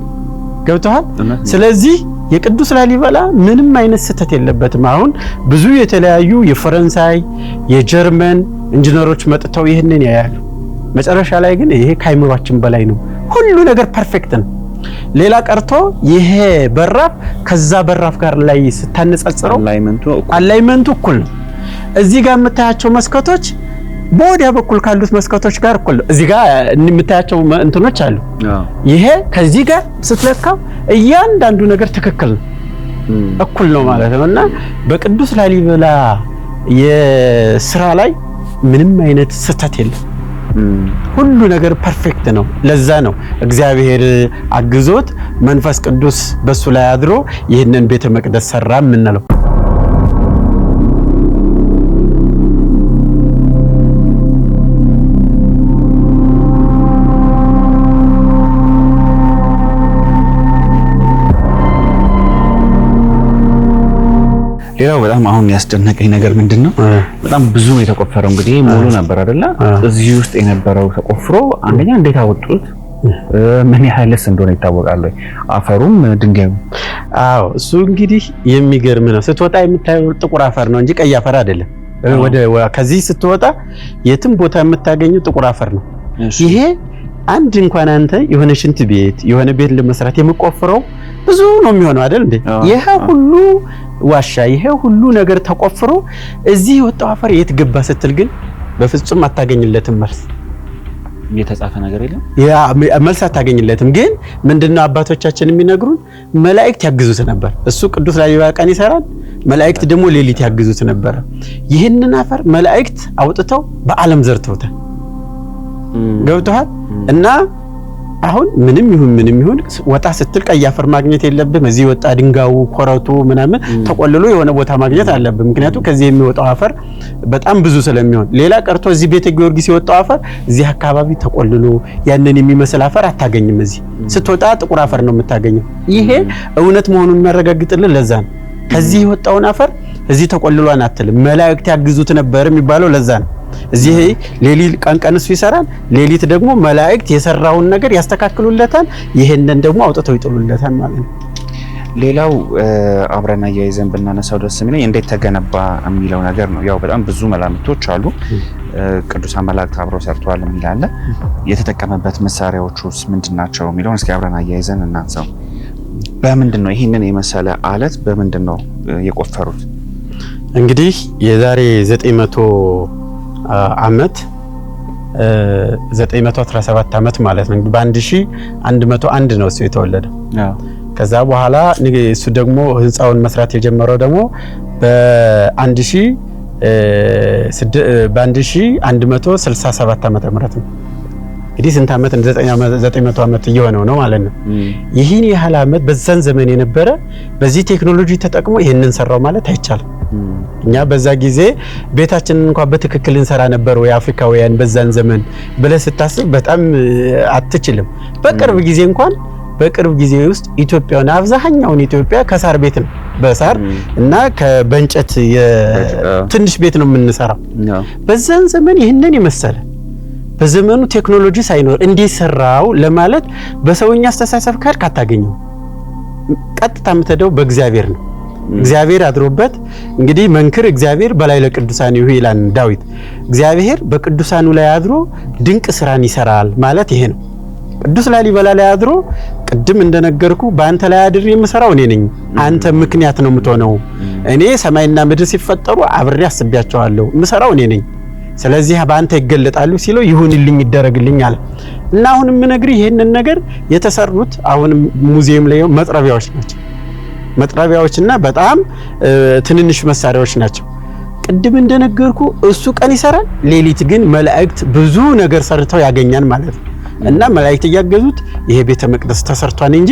ገብቶሃል? ስለዚህ የቅዱስ ላሊበላ ምንም አይነት ስህተት የለበትም። አሁን ብዙ የተለያዩ የፈረንሳይ የጀርመን ኢንጂነሮች መጥተው ይህንን ያያሉ። መጨረሻ ላይ ግን ይሄ ከአይምሯችን በላይ ነው። ሁሉ ነገር ፐርፌክት ነው። ሌላ ቀርቶ ይሄ በራፍ ከዛ በራፍ ጋር ላይ ስታነጻጽረው አላይመንቱ እኩል ነው። እዚህ ጋር የምታያቸው መስኮቶች በወዲያ በኩል ካሉት መስኮቶች ጋር እኩል ነው። እዚህ ጋር የምታያቸው እንትኖች አሉ። ይሄ ከዚህ ጋር ስትለካው እያንዳንዱ ነገር ትክክል ነው፣ እኩል ነው ማለት ነው። እና በቅዱስ ላሊበላ የስራ ላይ ምንም አይነት ስህተት የለም። ሁሉ ነገር ፐርፌክት ነው። ለዛ ነው እግዚአብሔር አግዞት መንፈስ ቅዱስ በሱ ላይ አድሮ ይህንን ቤተ መቅደስ ሰራ የምንለው። ሌላው በጣም አሁን ያስደነቀኝ ነገር ምንድነው? በጣም ብዙ ነው የተቆፈረው። እንግዲህ ሙሉ ነበር አይደለ? እዚህ ውስጥ የነበረው ተቆፍሮ አንደኛ እንዴት አወጡት? ምን ያህልስ እንደሆነ ይታወቃል ወይ? አፈሩም ድንጋዩ? አዎ እሱ እንግዲህ የሚገርም ነው። ስትወጣ የምታየው ጥቁር አፈር ነው እንጂ ቀይ አፈር አይደለም። ከዚህ ስትወጣ የትም ቦታ የምታገኘው ጥቁር አፈር ነው። ይሄ አንድ እንኳን አንተ የሆነ ሽንት ቤት የሆነ ቤት ለመስራት የምቆፍረው ብዙ ነው የሚሆነው አይደል እንዴ? ይሄ ሁሉ ዋሻ ይሄ ሁሉ ነገር ተቆፍሮ እዚህ የወጣው አፈር የት ገባ ስትል ግን በፍጹም አታገኝለትም መልስ። የተጻፈ ነገር የለም። ያ መልስ አታገኝለትም። ግን ምንድነው አባቶቻችን የሚነግሩን መላእክት ያግዙት ነበር። እሱ ቅዱስ ላሊበላ ቀን ይሰራል፣ መላእክት ደግሞ ሌሊት ያግዙት ነበር። ይህንን አፈር መላእክት አውጥተው በዓለም ዘርተውታል። ገብቶሃል? እና አሁን ምንም ይሁን ወጣ ስትል ቀይ አፈር ማግኘት የለብም። እዚህ ወጣ ድንጋዩ ኮረቱ ምናምን ተቆልሎ የሆነ ቦታ ማግኘት አለብን። ምክንያቱም ከዚህ የሚወጣው አፈር በጣም ብዙ ስለሚሆን፣ ሌላ ቀርቶ እዚህ ቤተ ጊዮርጊስ የወጣው አፈር እዚህ አካባቢ ተቆልሎ ያንን የሚመስል አፈር አታገኝም። እዚህ ስትወጣ ጥቁር አፈር ነው የምታገኘው። ይሄ እውነት መሆኑን የሚያረጋግጥልን ለዛ ነው። ከዚህ የወጣውን አፈር እዚህ ተቆልሏን አትልም። መላእክት ያግዙት ነበር የሚባለው ለዛ ነው። እዚህ ሌሊት ቀን እሱ ይሰራል፣ ሌሊት ደግሞ መላእክት የሰራውን ነገር ያስተካክሉለታል፣ ይሄንን ደግሞ አውጥተው ይጥሉለታል ማለት ነው። ሌላው አብረና ያይዘን ብናነሳው ደስ የሚለኝ እንዴት ተገነባ የሚለው ነገር ነው። ያው በጣም ብዙ መላምቶች አሉ። ቅዱሳን መላእክት አብረው ሰርተዋል የሚል አለ። የተጠቀመበት መሳሪያዎቹስ ምንድናቸው የሚለውን እስኪ አብረና ያይዘን እናንሳው። በምንድን ነው ይህንን የመሰለ አለት በምንድን ነው የቆፈሩት? እንግዲህ የዛሬ 900 ዓመት 917 ዓመት ማለት ነው። በ1101 ነው እሱ የተወለደው። ከዛ በኋላ እሱ ደግሞ ህንፃውን መስራት የጀመረው ደግሞ በ1167 ዓመተ ምህረት ነው። እንግዲህ ስንት ዓመት? 900 ዓመት እየሆነው ነው ማለት ነው። ይህን ያህል ዓመት በዛን ዘመን የነበረ በዚህ ቴክኖሎጂ ተጠቅሞ ይሄንን ሰራው ማለት አይቻልም። እኛ በዛ ጊዜ ቤታችንን እንኳን በትክክል እንሰራ ነበር ወይ አፍሪካውያን በዛን ዘመን ብለህ ስታስብ በጣም አትችልም። በቅርብ ጊዜ ውስጥ ኢትዮጵያውን አብዛኛውን ኢትዮጵያ ከሳር ቤት ነው በሳር እና በእንጨት ትንሽ ቤት ነው የምንሰራው። በዛን ዘመን ይህንን የመሰለ በዘመኑ ቴክኖሎጂ ሳይኖር እንዴት ሰራው ለማለት በሰውኛ አስተሳሰብ ካድክ አታገኘው። ቀጥታ የምትሄደው በእግዚአብሔር ነው። እግዚአብሔር አድሮበት እንግዲህ መንክር እግዚአብሔር በላይ ለቅዱሳን ይላል ዳዊት። እግዚአብሔር በቅዱሳኑ ላይ አድሮ ድንቅ ስራን ይሰራል ማለት ይሄ ነው። ቅዱስ ላሊበላ ላይ አድሮ ቅድም እንደነገርኩ በአንተ ላይ አድሬ የምሰራው እኔ ነኝ፣ አንተ ምክንያት ነው የምትሆነው። እኔ ሰማይና ምድር ሲፈጠሩ አብሬ አስቤያቸዋለሁ፣ የምሰራው እኔ ነኝ። ስለዚህ በአንተ ይገለጣሉ ሲለው ይሁንልኝ ይደረግልኝ አለ እና አሁን የምነግርህ ይሄንን ነገር የተሰሩት አሁን ሙዚየም ላይ መጥረቢያዎች ናቸው። መጥረቢያዎችና በጣም ትንንሽ መሳሪያዎች ናቸው። ቅድም እንደነገርኩ እሱ ቀን ይሰራል፣ ሌሊት ግን መላእክት ብዙ ነገር ሰርተው ያገኛል ማለት ነው። እና መላእክት እያገዙት ይሄ ቤተ መቅደስ ተሰርቷል እንጂ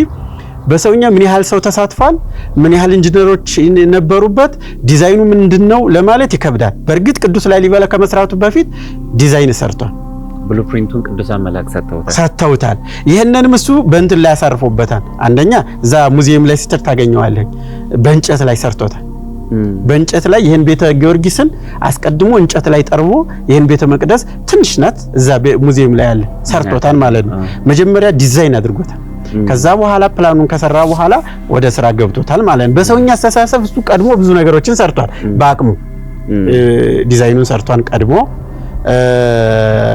በሰውኛ ምን ያህል ሰው ተሳትፏል፣ ምን ያህል ኢንጂነሮች ነበሩበት፣ ዲዛይኑ ምንድነው ለማለት ይከብዳል። በእርግጥ ቅዱስ ላሊበላ ከመስራቱ በፊት ዲዛይን ሰርቷል። ብሉፕሪንቱን ቅዱሳን መላእክት ሰጥተውታል። ይሄንንም እሱ በእንትን ላይ ያሳርፎበታል። አንደኛ እዛ ሙዚየም ላይ ስትር ታገኘዋለህ፣ በእንጨት ላይ ሰርቶታል። በእንጨት ላይ ይሄን ቤተ ጊዮርጊስን አስቀድሞ እንጨት ላይ ጠርቦ ይሄን ቤተ መቅደስ ትንሽ ናት እዛ ሙዚየም ላይ ያለ ሰርቶታል ማለት ነው። መጀመሪያ ዲዛይን አድርጎታል። ከዛ በኋላ ፕላኑን ከሰራ በኋላ ወደ ስራ ገብቶታል ማለት ነው። በሰውኛ አስተሳሰብ እሱ ቀድሞ ብዙ ነገሮችን ሰርቷል። በአቅሙ ዲዛይኑን ሰርቷን ቀድሞ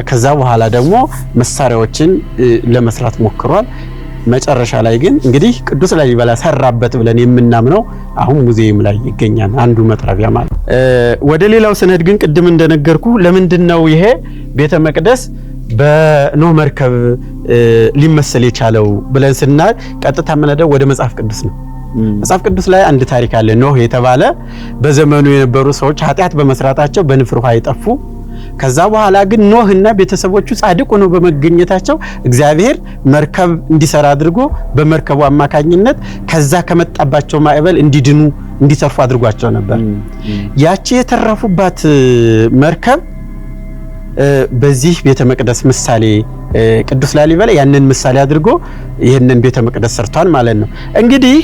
ከዛ በኋላ ደግሞ መሳሪያዎችን ለመስራት ሞክሯል። መጨረሻ ላይ ግን እንግዲህ ቅዱስ ላሊበላ ሰራበት ብለን የምናምነው አሁን ሙዚየም ላይ ይገኛል፣ አንዱ መጥረቢያ ማለት። ወደ ሌላው ስነድ ግን ቅድም እንደነገርኩ ለምንድነው ይሄ ቤተ መቅደስ በኖህ መርከብ ሊመሰል የቻለው ብለን ስናል ቀጥታ የምንሄደው ወደ መጽሐፍ ቅዱስ ነው። መጽሐፍ ቅዱስ ላይ አንድ ታሪክ አለ። ኖህ የተባለ በዘመኑ የነበሩ ሰዎች ኃጢአት በመስራታቸው በንፍር ውሃ የጠፉ፣ ከዛ በኋላ ግን ኖህና ቤተሰቦቹ ጻድቅ ሆነው በመገኘታቸው እግዚአብሔር መርከብ እንዲሰራ አድርጎ በመርከቡ አማካኝነት ከዛ ከመጣባቸው ማዕበል እንዲድኑ እንዲተርፉ አድርጓቸው ነበር። ያቺ የተረፉባት መርከብ በዚህ ቤተ መቅደስ ምሳሌ ቅዱስ ላሊበላ ያንን ምሳሌ አድርጎ ይሄንን ቤተ መቅደስ ሰርቷል ማለት ነው። እንግዲህ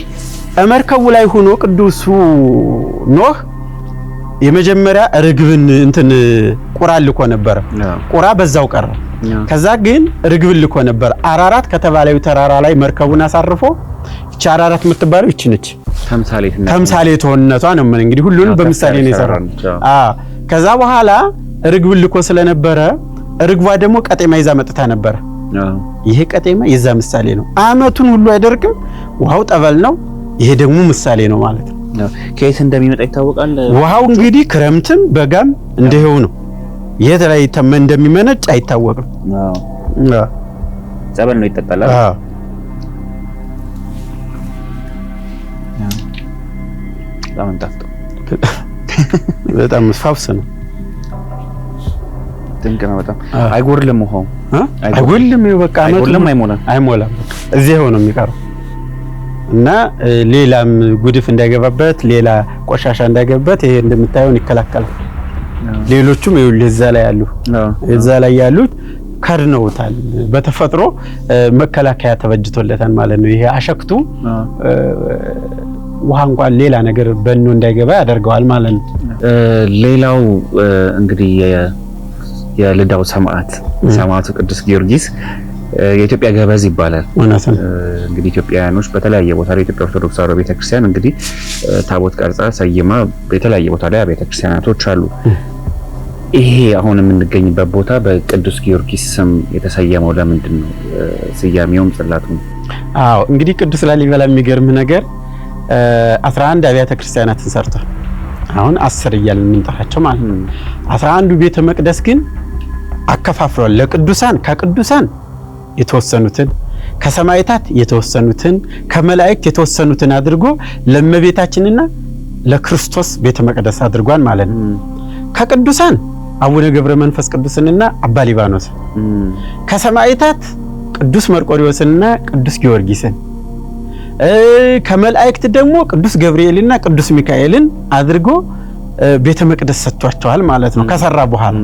መርከቡ ላይ ሆኖ ቅዱሱ ኖህ የመጀመሪያ ርግብን ቁራ ልኮ ነበር። ቁራ በዛው ቀረ። ከዛ ግን ርግብን ልኮ ነበር። አራራት ከተባለው ተራራ ላይ መርከቡን አሳርፎ እቺ አራራት የምትባለው እቺ ነች። ተምሳሌትነቷ ነው። እንግዲህ ሁሉንም በምሳሌ ነው የሰራው። ከዛ በኋላ ርግብ ልኮ ስለነበረ ርግቧ ደግሞ ቀጤማ ይዛ መጥታ ነበር። ይሄ ቀጤማ የዛ ምሳሌ ነው። አመቱን ሁሉ አይደርቅም፣ ውሃው ጠበል ነው። ይሄ ደግሞ ምሳሌ ነው ማለት ነው። ከየት እንደሚመጣ ይታወቃል። ውሃው እንግዲህ ክረምትም በጋም እንደሄው ነው። የት ላይ እንደሚመነጭ አይታወቅም። ጸበል ነው ይጠጣል። በጣም መስፋፍስ ነው። ድንቅ ነው በጣም። አይጎርልም፣ ውሃው አይጎርልም። በቃ አይጎርልም፣ አይሞላም። እዚህው ነው የሚቀረው እና ሌላም ጉድፍ እንዳይገባበት፣ ሌላ ቆሻሻ እንዳይገባበት ይሄ እንደምታየው ይከላከላል። ሌሎቹም ይኸውልህ እዛ ላይ ያሉት ከድነውታል። በተፈጥሮ መከላከያ ተበጅቶለታል ማለት ነው። ይሄ አሸክቱ ውሃ እንኳን ሌላ ነገር በእኖ እንዳይገባ ያደርገዋል ማለት ነው። ሌላው እንግዲህ የልዳው ሰማዕቱ ቅዱስ ጊዮርጊስ የኢትዮጵያ ገበዝ ይባላል። እንግዲህ ኢትዮጵያውያኖች በተለያየ ቦታ ላይ ኢትዮጵያ ኦርቶዶክስ ተዋሕዶ ቤተክርስቲያን እንግዲህ ታቦት ቀርጻ ሰይማ በተለያየ ቦታ ላይ ቤተክርስቲያናቶች አሉ። ይሄ አሁን የምንገኝበት ቦታ በቅዱስ ጊዮርጊስ ስም የተሰየመው ለምንድን ነው? ስያሜውም ጽላቱም። አዎ እንግዲህ ቅዱስ ላሊበላ የሚገርም ነገር 11 አብያተ ክርስቲያናትን ሰርቷል። አሁን 10 እያልን የምንጠራቸው ማለት ነው። 11ዱ ቤተ መቅደስ ግን አከፋፍሏል። ለቅዱሳን ከቅዱሳን የተወሰኑትን ከሰማዕታት የተወሰኑትን ከመላእክት የተወሰኑትን አድርጎ ለእመቤታችንና ለክርስቶስ ቤተ መቅደስ አድርጓል ማለት ነው። ከቅዱሳን አቡነ ገብረ መንፈስ ቅዱስንና አባ ሊባኖስ፣ ከሰማዕታት ቅዱስ መርቆሪዎስንና ቅዱስ ጊዮርጊስን፣ ከመላእክት ደግሞ ቅዱስ ገብርኤልና ቅዱስ ሚካኤልን አድርጎ ቤተ መቅደስ ሰጥቷቸዋል ማለት ነው። ከሰራ በኋላ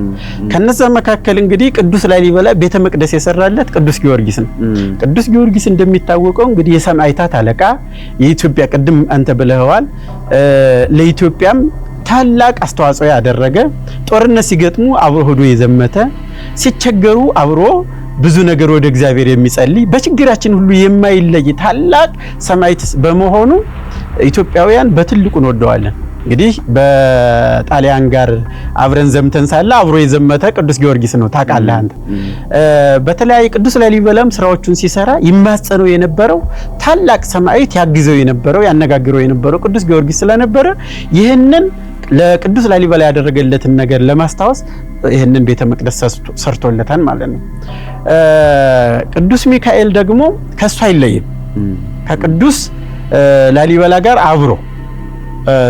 ከነዛ መካከል እንግዲህ ቅዱስ ላሊበላ ቤተ መቅደስ የሰራለት ቅዱስ ጊዮርጊስ ነው። ቅዱስ ጊዮርጊስ እንደሚታወቀው እንግዲህ የሰማዕታት አለቃ የኢትዮጵያ ቅድም አንተ ብለኸዋል፣ ለኢትዮጵያም ታላቅ አስተዋጽኦ ያደረገ ጦርነት ሲገጥሙ አብሮ ሆዶ የዘመተ ሲቸገሩ አብሮ ብዙ ነገር ወደ እግዚአብሔር የሚጸልይ በችግራችን ሁሉ የማይለይ ታላቅ ሰማዕት በመሆኑ ኢትዮጵያውያን በትልቁ እንወደዋለን። እንግዲህ በጣሊያን ጋር አብረን ዘምተን ሳለ አብሮ የዘመተ ቅዱስ ጊዮርጊስ ነው። ታውቃለህ አንተ። በተለያየ ቅዱስ ላሊበላም ስራዎቹን ሲሰራ ይማጸነው የነበረው ታላቅ ሰማዕት ያግዘው የነበረው ያነጋግረው የነበረው ቅዱስ ጊዮርጊስ ስለነበረ ይህንን ለቅዱስ ላሊበላ ያደረገለትን ነገር ለማስታወስ ይህንን ቤተ መቅደስ ሰርቶለታል ማለት ነው። ቅዱስ ሚካኤል ደግሞ ከሱ አይለይም። ከቅዱስ ላሊበላ ጋር አብሮ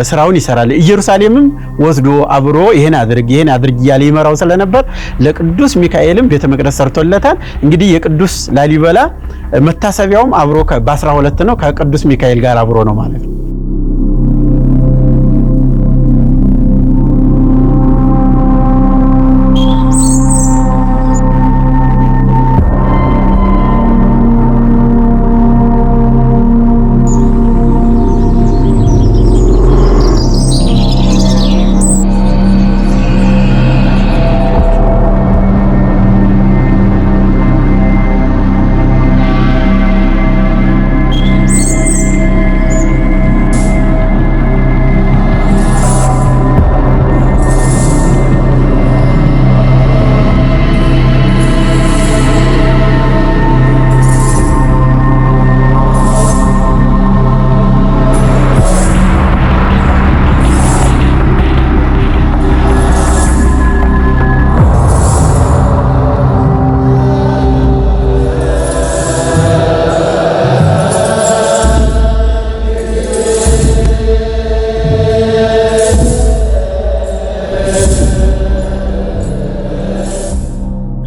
ስራውን ይሰራል። ኢየሩሳሌምም ወስዶ አብሮ ይሄን አድርግ እያለ ይመራው ስለነበር ለቅዱስ ሚካኤልም ቤተ መቅደስ ሰርቶለታል። እንግዲህ የቅዱስ ላሊበላ መታሰቢያውም አብሮ በ12 ነው፣ ከቅዱስ ሚካኤል ጋር አብሮ ነው ማለት ነው።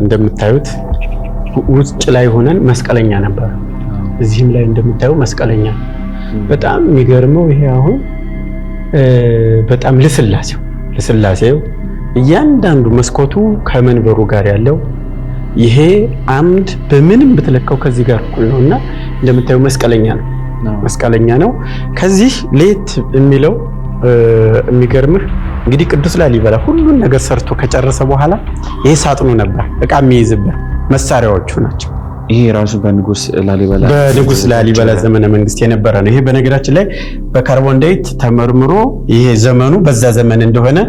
እንደምታዩት ውጭ ላይ ሆነን መስቀለኛ ነበር። እዚህም ላይ እንደምታዩ መስቀለኛ። በጣም የሚገርመው ይሄ አሁን በጣም ለስላሴው እያንዳንዱ መስኮቱ ከመንበሩ ጋር ያለው ይሄ አምድ በምንም ብትለካው ከዚህ ጋር እኩል ነውና እንደምታዩ መስቀለኛ ነው። ከዚህ ሌት የሚለው የሚገርምህ እንግዲህ ቅዱስ ላሊበላ ሁሉን ነገር ሰርቶ ከጨረሰ በኋላ ይሄ ሳጥኑ ነበር ዕቃ የሚይዝበት መሳሪያዎቹ ናቸው። ይሄ ራሱ በንጉስ ላሊበላ ዘመነ መንግስት የነበረ ነው። ይሄ በነገራችን ላይ በካርቦን ዳይት ተመርምሮ ይሄ ዘመኑ በዛ ዘመን እንደሆነ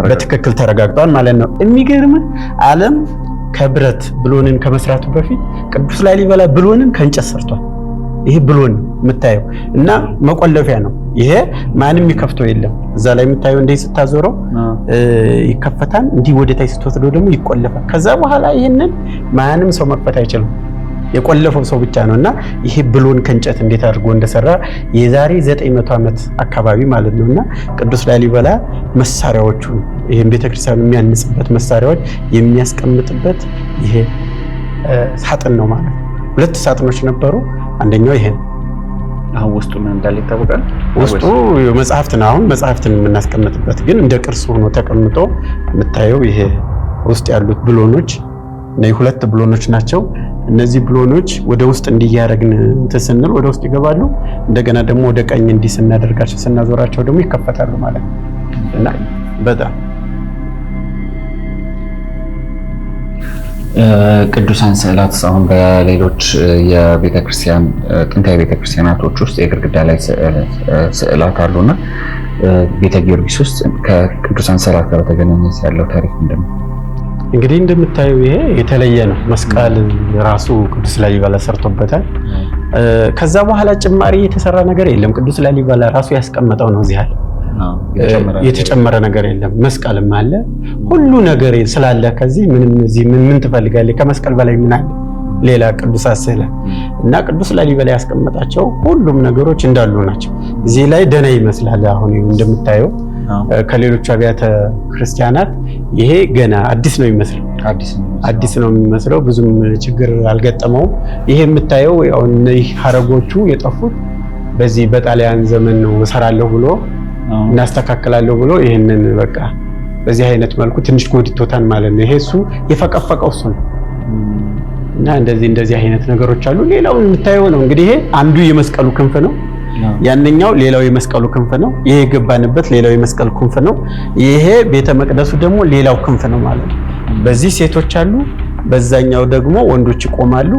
በትክክል ተረጋግጧል ማለት ነው። የሚገርምህ ዓለም ከብረት ብሎንን ከመስራቱ በፊት ቅዱስ ላሊበላ ብሎንን ከእንጨት ሰርቷል። ይሄ ብሎን የምታየው እና መቆለፊያ ነው። ይሄ ማንም ይከፍተው የለም። እዛ ላይ የምታየው እንደ ስታዞረው ይከፈታል፣ እንዲህ ወደታይ ስትወስደው ደግሞ ይቆለፋል። ከዛ በኋላ ይሄንን ማንም ሰው መክፈት አይችልም፣ የቆለፈው ሰው ብቻ ነውና ይሄ ብሎን ከእንጨት እንዴት አድርጎ እንደሰራ የዛሬ 900 ዓመት አካባቢ ማለት ነውና ቅዱስ ላሊበላ መሳሪያዎቹን ይሄን ቤተክርስቲያኑ የሚያንጽበት መሳሪያዎች የሚያስቀምጥበት ይሄ ሳጥን ነው ማለት ነው። 2 ሳጥኖች ነበሩ። አንደኛው ይሄ ነው። አሁን ውስጡ ምን እንዳለ ይታወቃል። ውስጡ መጽሐፍት ነው። አሁን መጽሐፍትን የምናስቀምጥበት ግን እንደ ቅርስ ሆኖ ተቀምጦ የምታየው ይሄ ውስጥ ያሉት ብሎኖች ነው። 2 ብሎኖች ናቸው። እነዚህ ብሎኖች ወደ ውስጥ እንዲያረግን ስንል ወደ ውስጥ ይገባሉ። እንደገና ደግሞ ወደ ቀኝ እንዲህ ስናደርጋቸው ስናዞራቸው ደግሞ ይከፈታሉ ማለት ነው እና በጣም ቅዱሳን ስዕላት አሁን በሌሎች የቤተክርስቲያን ጥንታዊ ቤተክርስቲያናቶች ውስጥ የግድግዳ ላይ ስዕላት አሉና ቤተ ጊዮርጊስ ውስጥ ከቅዱሳን ስዕላት ጋር በተገናኘ ያለው ታሪክ ምንድነው? እንግዲህ እንደምታዩ ይሄ የተለየ ነው። መስቀል ራሱ ቅዱስ ላሊበላ ሰርቶበታል። ከዛ በኋላ ጭማሪ የተሰራ ነገር የለም። ቅዱስ ላሊበላ ራሱ ያስቀመጠው ነው እዚህ አለ። የተጨመረ ነገር የለም። መስቀልም አለ፣ ሁሉ ነገር ስላለ ከዚህ ምንም እዚህ ምን ትፈልጋለህ? ከመስቀል በላይ ምን አለ? ሌላ ቅዱሳት ስዕላት እና ቅዱስ ላሊበላ ያስቀመጣቸው ሁሉም ነገሮች እንዳሉ ናቸው። እዚህ ላይ ደህና ይመስላል። አሁን እንደምታየው ከሌሎች አብያተ ክርስቲያናት ይሄ ገና አዲስ ነው የሚመስለው። አዲስ ነው የሚመስለው። ብዙም ችግር አልገጠመውም። ይሄ የምታየው ያው እነዚህ ሐረጎቹ የጠፉት በዚህ በጣሊያን ዘመን ነው እሰራለሁ ብሎ እናስተካክላለሁ ብሎ ይሄንን በቃ በዚህ አይነት መልኩ ትንሽ ጎድቶታል ማለት ነው። ይሄ እሱ የፈቀፈቀው እሱ ነው እና እንደዚህ አይነት ነገሮች አሉ። ሌላው የምታየው ነው እንግዲህ ይሄ አንዱ የመስቀሉ ክንፍ ነው። ያንኛው ሌላው የመስቀሉ ክንፍ ነው። ይሄ የገባንበት ሌላው የመስቀሉ ክንፍ ነው። ይሄ ቤተ መቅደሱ ደግሞ ሌላው ክንፍ ነው ማለት ነው። በዚህ ሴቶች አሉ፣ በዛኛው ደግሞ ወንዶች ይቆማሉ።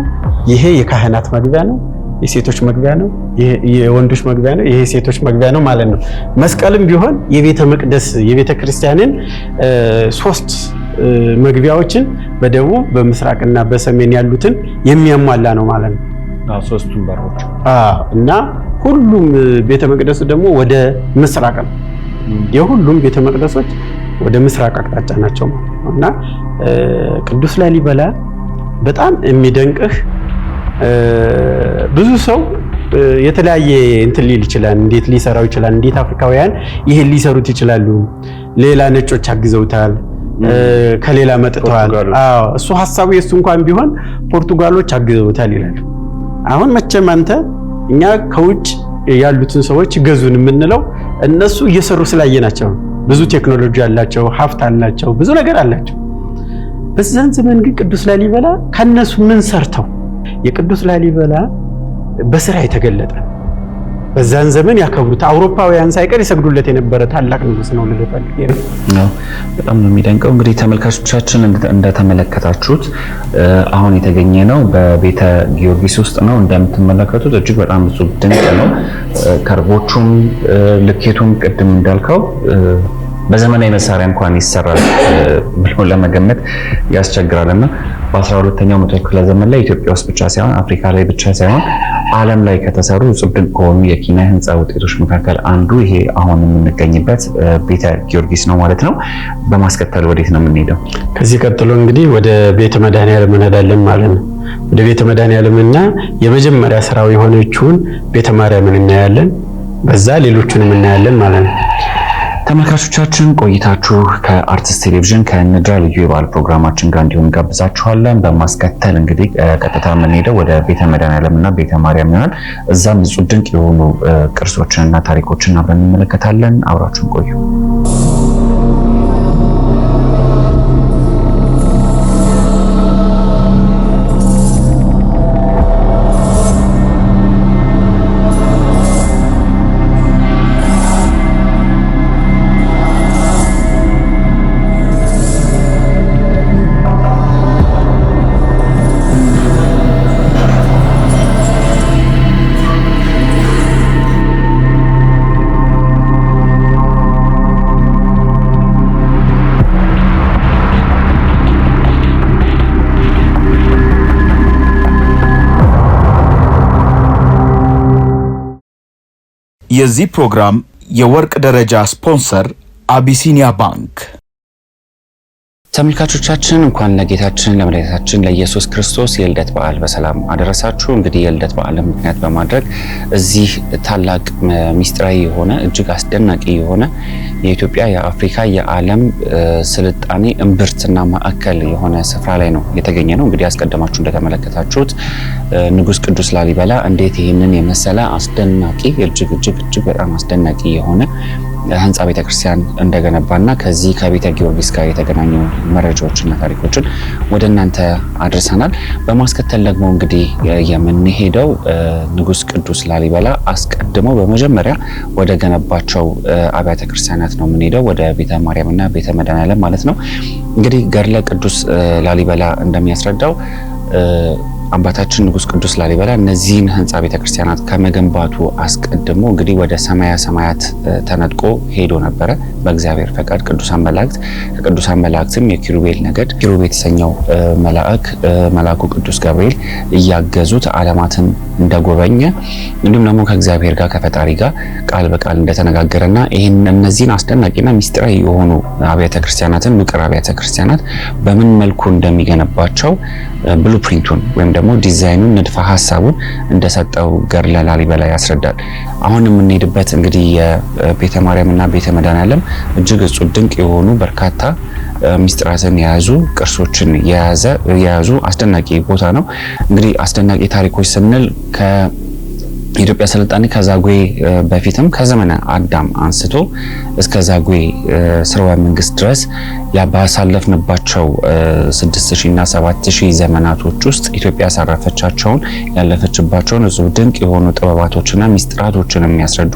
ይሄ የካህናት መግቢያ ነው፣ የሴቶች መግቢያ ነው። ይሄ የወንዶች መግቢያ ነው፣ ይሄ የሴቶች መግቢያ ነው ማለት ነው። መስቀልም ቢሆን የቤተ መቅደስ የቤተ ክርስቲያንን 3 መግቢያዎችን በደቡብ በምስራቅና በሰሜን ያሉትን የሚያሟላ ነው ማለት ነው። ሶስቱም በሮች እና ሁሉም ቤተ መቅደሱ ደግሞ ወደ ምስራቅ ነው። የሁሉም ቤተ መቅደሶች ወደ ምስራቅ አቅጣጫ ናቸው ማለት ነው። እና ቅዱስ ላሊበላ በጣም የሚደንቅህ ብዙ ሰው የተለያየ እንትን ሊል ይችላል። እንዴት ሊሰራው ይችላል? እንዴት አፍሪካውያን ይሄን ሊሰሩት ይችላሉ? ሌላ ነጮች አግዘውታል፣ ከሌላ መጥተዋል። እሱ ሐሳቡ የሱ እንኳን ቢሆን ፖርቱጋሎች አግዘውታል ይላሉ። አሁን መቼም አንተ እኛ ከውጭ ያሉትን ሰዎች ገዙን የምንለው እነሱ እየሰሩ ስላየናቸው ብዙ ቴክኖሎጂ አላቸው፣ ሀብት አላቸው፣ ብዙ ነገር አላቸው። በዛን ዘመን ግን ቅዱስ ላሊበላ ከነሱ ምን ሰርተው? የቅዱስ ላሊበላ በስራ የተገለጠ በዛን ዘመን ያከብሩት አውሮፓውያን ሳይቀር ይሰግዱለት የነበረ ታላቅ ንጉስ ነው ልፈልግ ነው። በጣም ነው የሚደንቀው። እንግዲህ ተመልካቾቻችን እንደተመለከታችሁት አሁን የተገኘ ነው በቤተ ጊዮርጊስ ውስጥ ነው። እንደምትመለከቱት እጅግ በጣም ብዙ ድንቅ ነው። ከርቦቹም ልኬቱም ቅድም እንዳልከው በዘመናዊ መሳሪያ እንኳን ይሰራል ብሎ ለመገመት ያስቸግራልና በ12ኛው መቶ ክፍለ ዘመን ላይ ኢትዮጵያ ውስጥ ብቻ ሳይሆን አፍሪካ ላይ ብቻ ሳይሆን ዓለም ላይ ከተሰሩ እጹብ ድንቅ ከሆኑ የኪነ ህንፃ ውጤቶች መካከል አንዱ ይሄ አሁን የምንገኝበት ቤተ ጊዮርጊስ ነው ማለት ነው። በማስከተል ወዴት ነው የምንሄደው? ከዚህ ቀጥሎ እንግዲህ ወደ ቤተ መድኃኔዓለም እንሄዳለን ማለት ነው። ወደ ቤተ መድኃኔዓለምና የመጀመሪያ ስራው የሆነችውን ቤተ ማርያምን እናያለን። በዛ ሌሎቹንም እናያለን ማለት ነው። ተመልካቾቻችን ቆይታችሁ ከአርትስ ቴሌቪዥን ከንድራ ልዩ የበዓል ፕሮግራማችን ጋር እንዲሆን ጋብዛችኋለን። በማስከተል እንግዲህ ቀጥታ የምንሄደው ወደ ቤተ መድኃኔዓለምና ቤተ ማርያም ይሆናል። እዛም እጹብ ድንቅ የሆኑ ቅርሶችንና ታሪኮችን አብረን እንመለከታለን። አብራችሁን ቆዩ። የዚህ ፕሮግራም የወርቅ ደረጃ ስፖንሰር አቢሲኒያ ባንክ። ተመልካቾቻችን እንኳን ለጌታችን ለመድኃኒታችን ለኢየሱስ ክርስቶስ የልደት በዓል በሰላም አደረሳችሁ። እንግዲህ የልደት በዓልን ምክንያት በማድረግ እዚህ ታላቅ ሚስጥራዊ የሆነ እጅግ አስደናቂ የሆነ የኢትዮጵያ የአፍሪካ የዓለም ስልጣኔ እምብርትና ማዕከል የሆነ ስፍራ ላይ ነው የተገኘ ነው። እንግዲህ አስቀድማችሁ እንደተመለከታችሁት ንጉስ ቅዱስ ላሊበላ እንዴት ይህንን የመሰለ አስደናቂ እጅግ በጣም አስደናቂ የሆነ ህንፃ ቤተክርስቲያን እንደገነባና ከዚህ ከቤተ ጊዮርጊስ ጋር የተገናኙ መረጃዎችና ታሪኮችን ወደ እናንተ አድርሰናል። በማስከተል ደግሞ እንግዲህ የምንሄደው ንጉስ ቅዱስ ላሊበላ አስቀድሞ በመጀመሪያ ወደ ገነባቸው አብያተ ክርስቲያናት ክርስቲያናት ነው የምንሄደው፣ ወደ ቤተ ማርያምና ቤተ መድኃኔዓለም ማለት ነው። እንግዲህ ገድለ ቅዱስ ላሊበላ እንደሚያስረዳው አባታችን ንጉስ ቅዱስ ላሊበላ እነዚህን ህንጻ ቤተክርስቲያናት ከመገንባቱ አስቀድሞ እንግዲህ ወደ ሰማያ ሰማያት ተነጥቆ ሄዶ ነበረ በእግዚአብሔር ፈቃድ። ቅዱሳን መላእክት ከቅዱሳን መላእክትም የኪሩቤል ነገድ ኪሩቤል የተሰኘው መልአኩ ቅዱስ ገብርኤል እያገዙት ዓለማትን እንደጎበኘ እንዲሁም ደግሞ ከእግዚአብሔር ጋር ከፈጣሪ ጋር ቃል በቃል እንደተነጋገረና ይሄን እነዚህን አስደናቂና ሚስጥራዊ የሆኑ አብያተ ክርስቲያናትን ውቅር አብያተ ክርስቲያናት በምን መልኩ እንደሚገነባቸው ብሉፕሪንቱን ወይም ደግሞ ዲዛይኑን ንድፈ ሐሳቡን እንደሰጠው ገድለ ላሊበላ ያስረዳል። አሁን የምንሄድበት እንግዲህ የቤተ ማርያምና ቤተ መድኃኔዓለም እጅግ እጹብ ድንቅ የሆኑ በርካታ ሚስጥራትን የያዙ ቅርሶችን የያዙ አስደናቂ ቦታ ነው። እንግዲህ አስደናቂ ታሪኮች ስንል የኢትዮጵያ ስልጣኔ ከዛጉዌ በፊትም ከዘመነ አዳም አንስቶ እስከ ዛጉዌ ስርወ መንግስት ድረስ ያባሳለፍንባቸው 6000 እና 7000 ዘመናቶች ውስጥ ኢትዮጵያ ያሳረፈቻቸውን ያለፈችባቸውን እጹብ ድንቅ የሆኑ ጥበባቶችና ሚስጥራቶችን የሚያስረዱ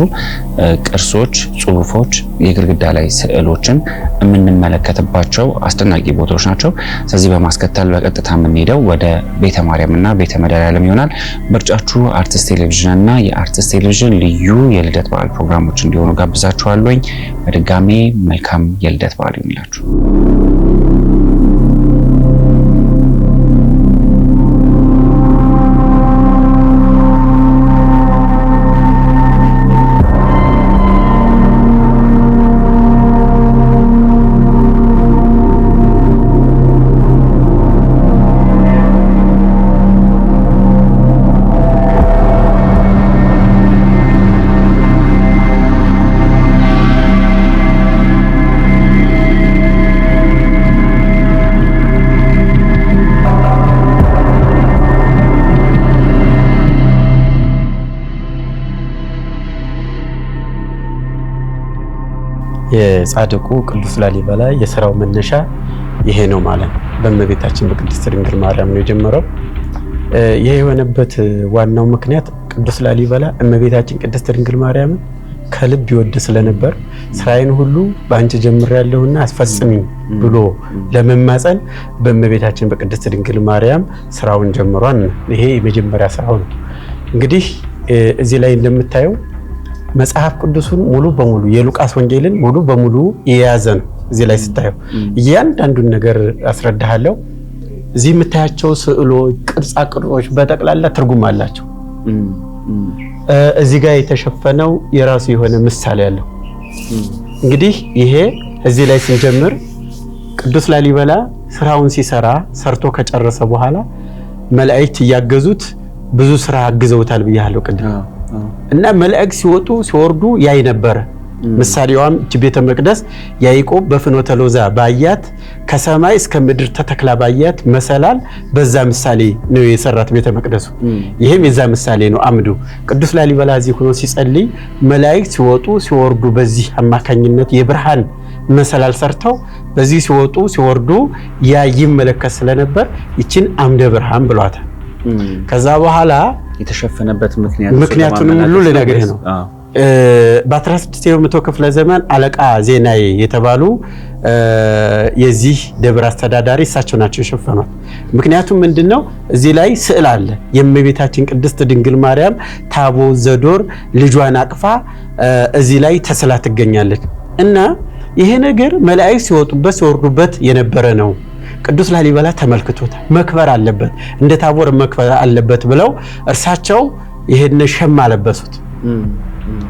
ቅርሶች፣ ጽሁፎች፣ የግድግዳ ላይ ስዕሎችን የምንመለከትባቸው አስደናቂ ቦታዎች ናቸው። ስለዚህ በማስከተል በቀጥታ የምንሄደው ወደ ቤተ ማርያምና ቤተ መድኃኔዓለም ይሆናል። ምርጫችሁ አርቲስት ቴሌቪዥን እና የአርቲስት ቴሌቪዥን ልዩ የልደት በዓል ፕሮግራሞች እንዲሆኑ ጋብዛችኋለሁ። በድጋሜ መልካም የልደት በዓል ይሁንላችሁ። የጻድቁ ቅዱስ ላሊበላ የሥራው መነሻ ይሄ ነው ማለት ነው። በእመቤታችን በቅድስት ድንግል ማርያም ነው የጀመረው። ይሄ የሆነበት ዋናው ምክንያት ቅዱስ ላሊበላ እመቤታችን ቅድስት ድንግል ማርያምን ከልብ ይወድ ስለነበር ስራዬን ሁሉ በአንቺ ጀምሬያለሁና አስፈጽሚኝ ብሎ ለመማፀን በእመቤታችን በቅድስት ድንግል ማርያም ስራውን ጀምሯል። ይሄ የመጀመሪያ ስራው ነው። እንግዲህ እዚህ ላይ እንደምታየው መጽሐፍ ቅዱስን ሙሉ በሙሉ የሉቃስ ወንጌልን ሙሉ በሙሉ የያዘ ነው። እዚህ ላይ ስታየው እያንዳንዱን ነገር አስረዳሃለሁ። እዚህ የምታያቸው ስዕሎች፣ ቅርጻ ቅርጾች በጠቅላላ ትርጉም አላቸው። እዚህ ጋር የተሸፈነው የራሱ የሆነ ምሳሌ አለው። እንግዲህ ይሄ እዚህ ላይ ስንጀምር ቅዱስ ላሊበላ ስራውን ሲሰራ ሰርቶ ከጨረሰ በኋላ መላእክት እያገዙት ብዙ ስራ አግዘውታል ብያለሁ ቅድም እና መላእክት ሲወጡ ሲወርዱ ያይ ነበር። ምሳሌዋም እቺ ቤተ መቅደስ ያዕቆብ በፍኖተ ሎዛ ባያት ከሰማይ እስከ ምድር ተተክላ ባያት መሰላል በዛ ምሳሌ ነው የሰራት ቤተ መቅደሱ። ይሄም የዛ ምሳሌ ነው አምዱ። ቅዱስ ላሊበላ እዚህ ሆኖ ሲጸልይ መላእክት ሲወጡ ሲወርዱ በዚህ አማካኝነት የብርሃን መሰላል ሰርተው በዚህ ሲወጡ ሲወርዱ ይመለከት ስለነበር ይችን አምደ ብርሃን ብሏታል። ከዛ በኋላ የተሸፈነበት ምክንያቱንም ሁሉ ልነግርህ ነው። በ16ኛው መቶ ክፍለ ዘመን አለቃ ዜናዬ የተባሉ የዚህ ደብር አስተዳዳሪ እሳቸው ናቸው የሸፈኗት። ምክንያቱም ምንድነው እዚህ ላይ ስዕል አለ። የእመቤታችን ቅድስት ድንግል ማርያም ታቦት ዘዶር ልጇን አቅፋ እዚህ ላይ ተስላ ትገኛለች እና ይሄ ነገር መላእክት ሲወጡበት ሲወርዱበት የነበረ ነው። ቅዱስ ላሊበላ ተመልክቶታል። መክበር አለበት፣ እንደ ታቦር መክበር አለበት ብለው እርሳቸው ይሄን ሸማ አለበሱት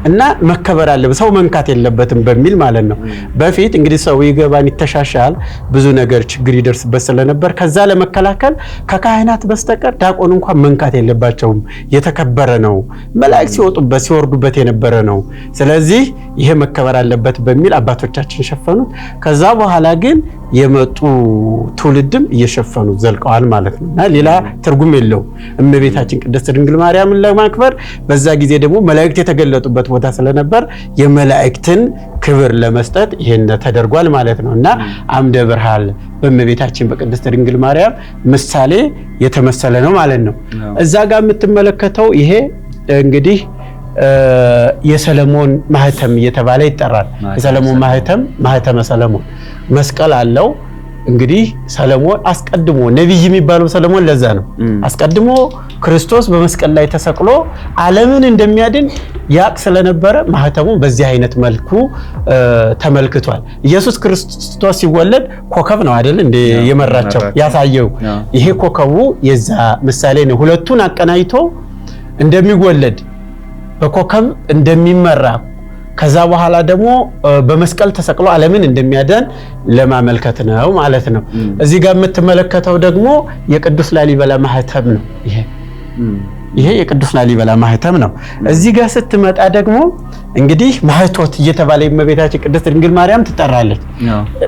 እና መከበር አለበት ሰው መንካት የለበትም በሚል ማለት ነው። በፊት እንግዲህ ሰው ይገባን ይተሻሻል ብዙ ነገር ችግር ይደርስበት ስለነበር ከዛ ለመከላከል ከካህናት በስተቀር ዲያቆን እንኳን መንካት የለባቸውም። የተከበረ ነው። መላእክት ሲወጡበት ሲወርዱበት የነበረ ነው። ስለዚህ ይሄ መከበር አለበት በሚል አባቶቻችን ሸፈኑት። ከዛ በኋላ ግን የመጡ ትውልድም እየሸፈኑ ዘልቀዋል ማለት ነው እና ሌላ ትርጉም የለው። እመቤታችን ቅድስት ድንግል ማርያምን ለማክበር በዛ ጊዜ ደግሞ መላእክት የተገለጡበት ቦታ ስለነበር የመላእክትን ክብር ለመስጠት ይሄን ተደርጓል ማለት ነው እና አምደ ብርሃን በእመቤታችን በቅድስት ድንግል ማርያም ምሳሌ የተመሰለ ነው ማለት ነው። እዛ ጋር የምትመለከተው ይሄ እንግዲህ የሰለሞን ማህተም እየተባለ ይጠራል። የሰለሞን ማህተም ማህተመ ሰለሞን መስቀል አለው። እንግዲህ ሰለሞን አስቀድሞ ነብይ የሚባለው ሰለሞን ለዛ ነው አስቀድሞ ክርስቶስ በመስቀል ላይ ተሰቅሎ ዓለምን እንደሚያድን ያቅ ስለነበረ ማህተሙን በዚህ አይነት መልኩ ተመልክቷል። ኢየሱስ ክርስቶስ ሲወለድ ኮከብ ነው አይደል እንደ የመራቸው ያሳየው። ይሄ ኮከቡ የዛ ምሳሌ ነው። ሁለቱን አቀናይቶ እንደሚወለድ በኮከብ እንደሚመራ ከዛ በኋላ ደግሞ በመስቀል ተሰቅሎ ዓለምን እንደሚያድን ለማመልከት ነው ማለት ነው። እዚህ ጋር የምትመለከተው ደግሞ የቅዱስ ላሊበላ ማህተም ነው። ይሄ የቅዱስ ላሊበላ ማህተም ነው። እዚህ ጋር ስትመጣ ደግሞ እንግዲህ ማህቶት እየተባለ የእመቤታችን ቅድስት ድንግል ማርያም ትጠራለች።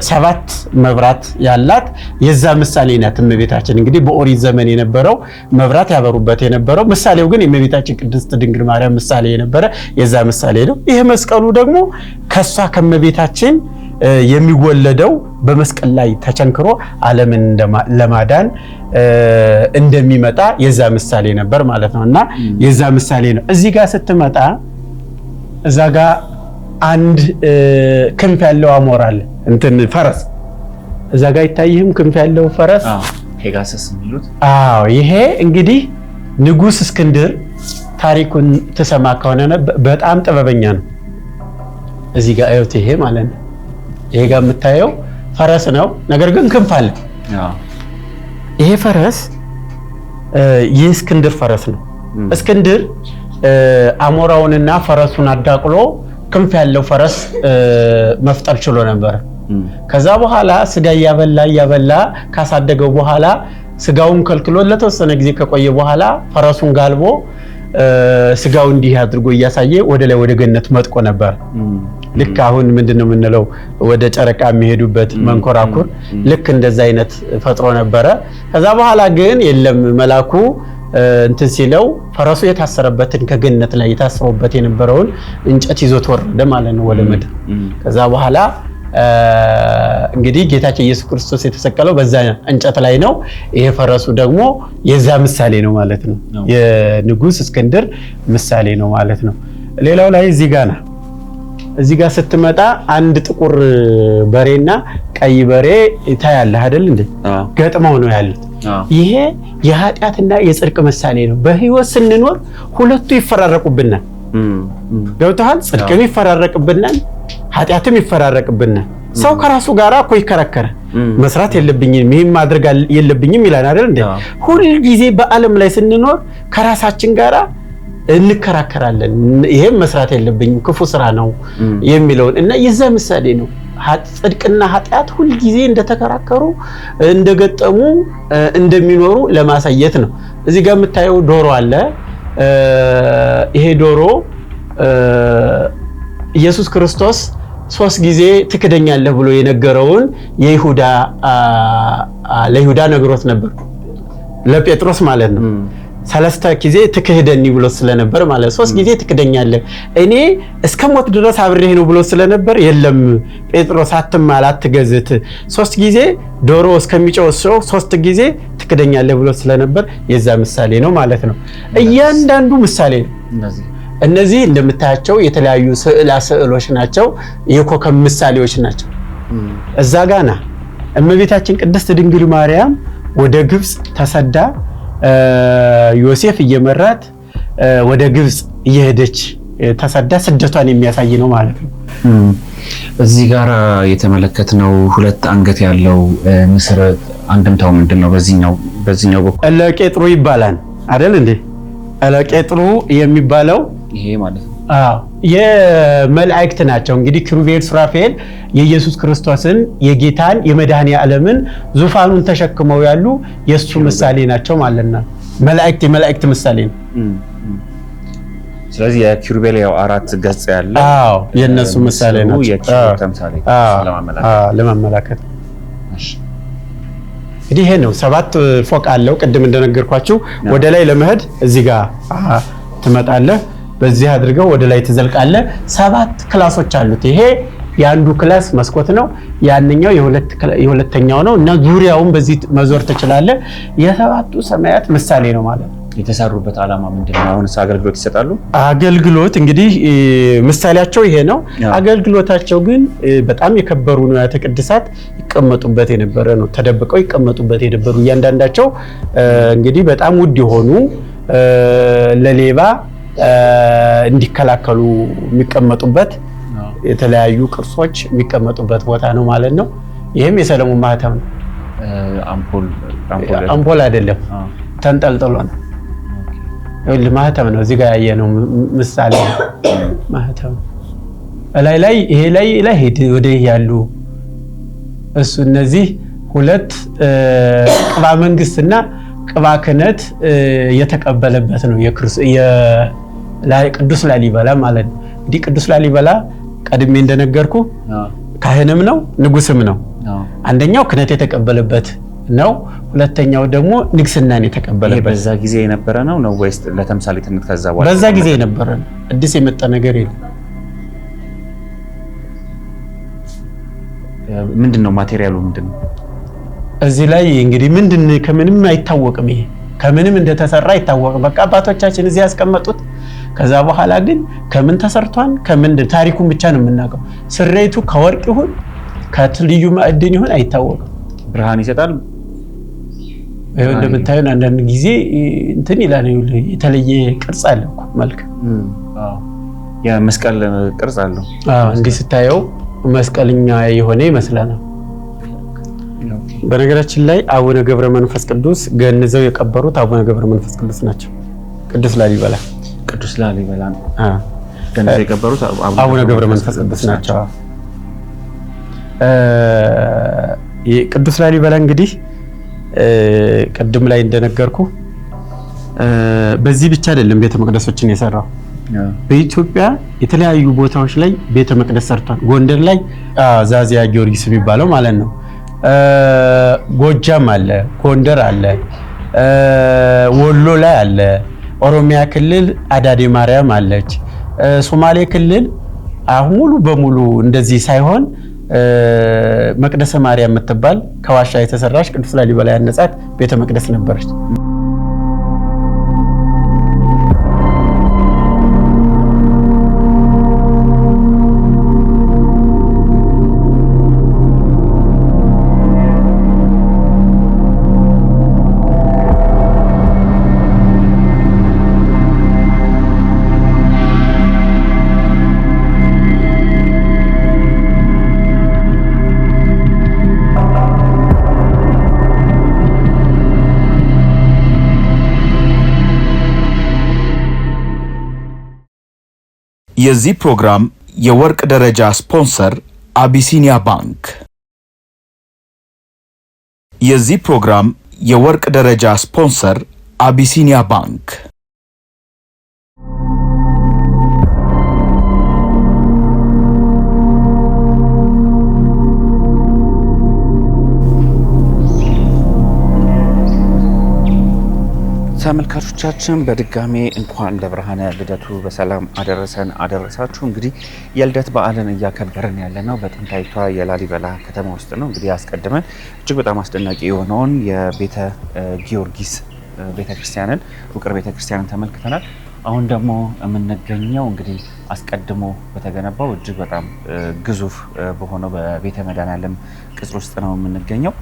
7 መብራት ያላት የዛ ምሳሌ ናት እመቤታችን። እንግዲህ በኦሪት ዘመን የነበረው መብራት ያበሩበት የነበረው ምሳሌው ግን የእመቤታችን ቅድስት ድንግል ማርያም ምሳሌ የነበረ የዛ ምሳሌ ነው። ይሄ መስቀሉ ደግሞ ከሷ ከእመቤታችን የሚወለደው በመስቀል ላይ ተቸንክሮ ዓለምን ለማዳን እንደሚመጣ የዛ ምሳሌ ነበር ማለት ነው። እና የዛ ምሳሌ ነው። እዚህ ጋር ስትመጣ እዛ ጋር አንድ ክንፍ ያለው አሞራ አለ እንትን ፈረስ እዛ ጋር ይታይህም ክንፍ ያለው ፈረስ ፔጋሰስ የሚሉት ይሄ እንግዲህ ንጉስ እስክንድር ታሪኩን ተሰማ ከሆነ በጣም ጥበበኛ ነው። እዚህ ጋር አይወት ይሄ ማለት ነው። ይሄ ጋር የምታየው ፈረስ ነው፣ ነገር ግን ክንፍ አለ። ይሄ ፈረስ የእስክንድር ፈረስ ነው። እስክንድር አሞራውንና ፈረሱን አዳቅሎ ክንፍ ያለው ፈረስ መፍጠር ችሎ ነበር። ከዛ በኋላ ስጋ እያበላ ካሳደገው በኋላ ስጋውን ከልክሎ ለተወሰነ ጊዜ ከቆየ በኋላ ፈረሱን ጋልቦ ስጋው እንዲህ አድርጎ እያሳየ ወደ ላይ ወደ ገነት መጥቆ ነበር። ልክ አሁን ምንድነው የምንለው ወደ ጨረቃ የሚሄዱበት መንኮራኩር ልክ እንደዛ አይነት ፈጥሮ ነበረ። ከዛ በኋላ ግን የለም መላኩ እንትን ሲለው ፈረሱ የታሰረበትን ከገነት ላይ የታሰረበት የነበረውን እንጨት ይዞት ወረደ ማለት ነው ወደ ምድር። ከዛ በኋላ እንግዲህ ጌታችን ኢየሱስ ክርስቶስ የተሰቀለው በዛ እንጨት ላይ ነው። ይሄ ፈረሱ ደግሞ የዛ ምሳሌ ነው ማለት ነው። የንጉስ እስክንድር ምሳሌ ነው ማለት ነው። ሌላው ላይ እዚህ ጋር ስትመጣ አንድ ጥቁር በሬና ቀይ በሬ ታያለህ አይደል እንዴ? ገጥመው ነው ያሉት። ይሄ የኃጢአትና የጽድቅ ምሳሌ ነው። በህይወት ስንኖር ሁለቱ ይፈራረቁብናል። ገብቶሃል? ጽድቅም ይፈራረቅብናል፣ ኃጢአትም ይፈራረቅብናል። ሰው ከራሱ ጋር እኮ ይከራከራል። መስራት የለብኝም ይሄን ማድረግ የለብኝም ይላል አይደል እንዴ? ሁሉ ጊዜ በዓለም ላይ ስንኖር ከራሳችን ጋራ እንከራከራለን። ይሄን መስራት የለብኝም ክፉ ስራ ነው የሚለውን እና የዛ ምሳሌ ነው። ጽድቅና ኃጢአት ሁሉ ጊዜ እንደተከራከሩ እንደገጠሙ እንደሚኖሩ ለማሳየት ነው። እዚህ ጋር የምታየው ዶሮ አለ። ይሄ ዶሮ ኢየሱስ ክርስቶስ 3 ጊዜ ትክደኛለህ ብሎ የነገረውን ለይሁዳ ነግሮት ነበር፣ ለጴጥሮስ ማለት ነው። 3 ጊዜ ትክህደኒ ብሎ ስለነበር ማለት 3 ጊዜ ትክደኛለህ እኔ እስከ ሞት ድረስ አብሬህ ነው ብሎ ስለነበር የለም ጴጥሮስ አትማል አትገዝት 3 ጊዜ ዶሮ እስከሚጮህ 3 ጊዜ ትክደኛለህ ብሎ ስለነበር የዛ ምሳሌ ነው ማለት ነው። እያንዳንዱ ምሳሌ ነው። እነዚህ እንደምታያቸው የተለያዩ ስዕሎች ናቸው። የኮከብ ምሳሌዎች ናቸው። እዛ ጋና እመቤታችን ቅድስት ድንግል ማርያም ወደ ግብጽ ተሰዳ ዮሴፍ እየመራት ወደ ግብጽ እየሄደች ተሰዳ ስደቷን የሚያሳይ ነው ማለት ነው። እዚህ ጋር የተመለከትነው 2 አንገት ያለው ንስር አንድምታው ምንድነው? በዚህኛው በኩል እለቄጥሩ ይባላል አይደል እንዴ? እለቄጥሩ የሚባለው ይሄ ማለት ነው። የመላእክት ናቸው እንግዲህ ኪሩቤል ሱራፌል የኢየሱስ ክርስቶስን የጌታን የመድኃኔ ዓለምን ዙፋኑን ተሸክመው ያሉ የሱ ምሳሌ ናቸው ማለት ነው። የመላእክት ምሳሌ ነው። ስለዚህ የኪሩቤል ያው 4 ገጽ ያለ የነሱ ምሳሌ ናቸው። የኪሩቤል ተምሳሌ ለማመላከት እንግዲህ ይሄ ነው። 7 ፎቅ አለው። ቅድም እንደነገርኳችሁ ወደ ላይ ለመሄድ እዚህ ጋር ትመጣለህ፣ በዚህ አድርገው ወደ ላይ ትዘልቃለህ። 7 ክላሶች አሉት። ይሄ የአንዱ ክላስ መስኮት ነው፣ ያንኛው የሁለተኛው ነው እና ዙሪያውን በዚህ መዞር ትችላለህ። የ7ቱ ሰማያት ምሳሌ ነው ማለት ነው። የተሰሩበት ዓላማ ምንድነው? አሁንስ አገልግሎት ይሰጣሉ? አገልግሎት እንግዲህ ምሳሌያቸው ይሄ ነው። አገልግሎታቸው ግን በጣም የከበሩ ንዋያተ ቅድሳት ይቀመጡበት የነበረ ነው። ተደብቀው ይቀመጡበት የነበሩ እያንዳንዳቸው እንግዲህ በጣም ውድ የሆኑ ለሌባ እንዲከላከሉ የሚቀመጡበት የተለያዩ ቅርሶች የሚቀመጡበት ቦታ ነው ማለት ነው። ይሄም የሰለሞን ማህተም ነው። አምፖል አይደለም፣ ተንጠልጥሎ ነው። ማህተም ነው። እዚህ ጋር ያየነው ምሳሌ ማህተም ላይ ይሄ ላይ ሄድ ወደ ያሉ እሱ እነዚህ ሁለት ቅባ መንግስትና ቅባ ክህነት የተቀበለበት ነው ቅዱስ ላሊበላ ማለት ነው። እንግዲህ ቅዱስ ላሊበላ ቀድሜ እንደነገርኩ ካህንም ነው ንጉስም ነው። አንደኛው ክህነት የተቀበለበት ነው። ሁለተኛው ደግሞ ንግስናን የተቀበለበት። በዛ ጊዜ የነበረ ነው ወይስ ለተምሳሌትነት ከዛ በኋላ? በዛ ጊዜ የነበረ ነው። አዲስ የመጣ ነገር የለም። ምንድነው ማቴሪያሉ ምንድነው? እዚህ ላይ እንግዲህ ከምንም አይታወቅም። ይሄ ከምንም እንደተሰራ አይታወቅም። በቃ አባቶቻችን እዚህ ያስቀመጡት። ከዛ በኋላ ግን ከምን ተሰርቷን ታሪኩን ብቻ ነው የምናውቀው። ስሬቱ ከወርቅ ይሁን ከልዩ ማዕድን ይሁን አይታወቅም። ብርሃን ይሰጣል። ይሄው እንደምታዩን አንዳንድ ጊዜ እንትን ይላል። የተለየ ቅርጽ አለው እኮ መልክ። የመስቀል ቅርጽ አለው። እንዲህ ስታየው መስቀልኛ የሆነ ይመስላል። በነገራችን ላይ አቡነ ገብረ መንፈስ ቅዱስ ገንዘው የቀበሩት አቡነ ገብረ መንፈስ ቅዱስ ናቸው። ቅዱስ ላሊበላ ነው ገንዘው የቀበሩት አቡነ ገብረ መንፈስ ቅዱስ ናቸው። ቅዱስ ላሊበላ እንግዲህ ቅድም ላይ እንደነገርኩ በዚህ ብቻ አይደለም ቤተ መቅደሶችን የሰራው። በኢትዮጵያ የተለያዩ ቦታዎች ላይ ቤተ መቅደስ ሰርቷል። ጎንደር ላይ ዛዚያ ጊዮርጊስ የሚባለው ማለት ነው። ጎጃም አለ፣ ጎንደር አለ፣ ወሎ ላይ አለ፣ ኦሮሚያ ክልል አዳዴ ማርያም አለች። ሶማሌ ክልል አሁን ሙሉ በሙሉ እንደዚህ ሳይሆን መቅደሰ ማርያም የምትባል ከዋሻ የተሰራች ቅዱስ ላሊበላ ያነጻት ቤተ መቅደስ ነበረች። የዚህ ፕሮግራም የወርቅ ደረጃ ስፖንሰር አቢሲኒያ ባንክ። የዚህ ፕሮግራም የወርቅ ደረጃ ስፖንሰር አቢሲኒያ ባንክ። ተመልካቾቻችን በድጋሜ እንኳን ለብርሃነ ልደቱ በሰላም አደረሰን አደረሳችሁ። እንግዲህ የልደት በዓልን እያከበርን ያለነው በጥንታዊቷ የላሊበላ ከተማ ውስጥ ነው። እንግዲህ አስቀድመን እጅግ በጣም አስደናቂ የሆነውን የቤተ ጊዮርጊስ ቤተክርስቲያንን ውቅር ቤተክርስቲያንን ተመልክተናል። አሁን ደግሞ የምንገኘው እንግዲህ አስቀድሞ በተገነባው እጅግ በጣም ግዙፍ በሆነው በቤተ መድኃኔዓለም ቅጽር ውስጥ ነው የምንገኘው።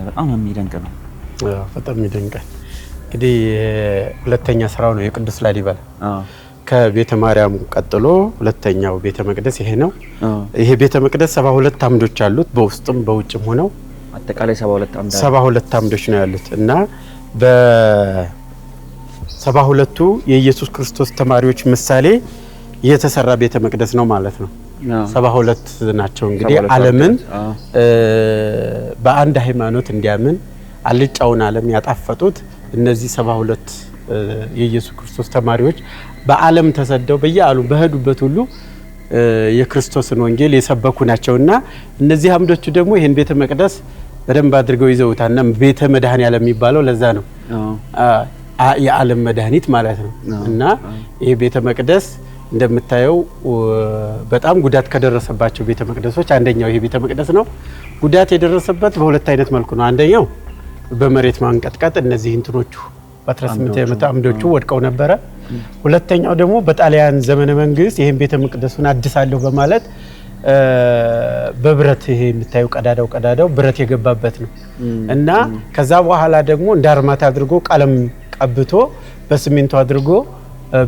በጣም የሚደንቅ ነው። በጣም ይደንቃል። እንግዲህ ሁለተኛ ስራው ነው የቅዱስ ላሊበላ። ከቤተ ማርያም ቀጥሎ ሁለተኛው ቤተ መቅደስ ይሄ ነው። ይሄ ቤተ መቅደስ 72 አምዶች አሉት፣ በውስጥም በውጭም ሆነው አጠቃላይ 72 አምዶች ነው ያሉት እና በ72ቱ የኢየሱስ ክርስቶስ ተማሪዎች ምሳሌ የተሰራ ቤተ መቅደስ ነው ማለት ነው። 72 ናቸው እንግዲህ ዓለምን በአንድ ሃይማኖት እንዲያምን አልጫውን ዓለም ያጣፈጡት እነዚህ 72 የኢየሱስ ክርስቶስ ተማሪዎች በዓለም ተሰደው በየዓሉ በሄዱበት ሁሉ የክርስቶስን ወንጌል የሰበኩ ናቸውና እነዚህ አምዶቹ ደግሞ ይሄን ቤተ መቅደስ በደንብ አድርገው ይዘውታልና ቤተ መድኃኔዓለም የሚባለው ለዛ ነው። የዓለም መድኃኒት ማለት ነው። እና ይሄ ቤተ መቅደስ እንደምታየው በጣም ጉዳት ከደረሰባቸው ቤተ መቅደሶች አንደኛው ይሄ ቤተ መቅደስ ነው። ጉዳት የደረሰበት በሁለት አይነት መልኩ ነው። አንደኛው በመሬት ማንቀጥቀጥ እነዚህ እንትኖቹ በ18 አምዶቹ ወድቀው ነበረ። ሁለተኛው ደግሞ በጣሊያን ዘመነ መንግስት ይሄን ቤተ መቅደሱን አድሳለሁ በማለት በብረት ይሄ የምታየው ቀዳዳው ብረት የገባበት ነው እና ከዛ በኋላ ደግሞ እንደ አርማታ አድርጎ ቀለም ቀብቶ በሲሚንቶ አድርጎ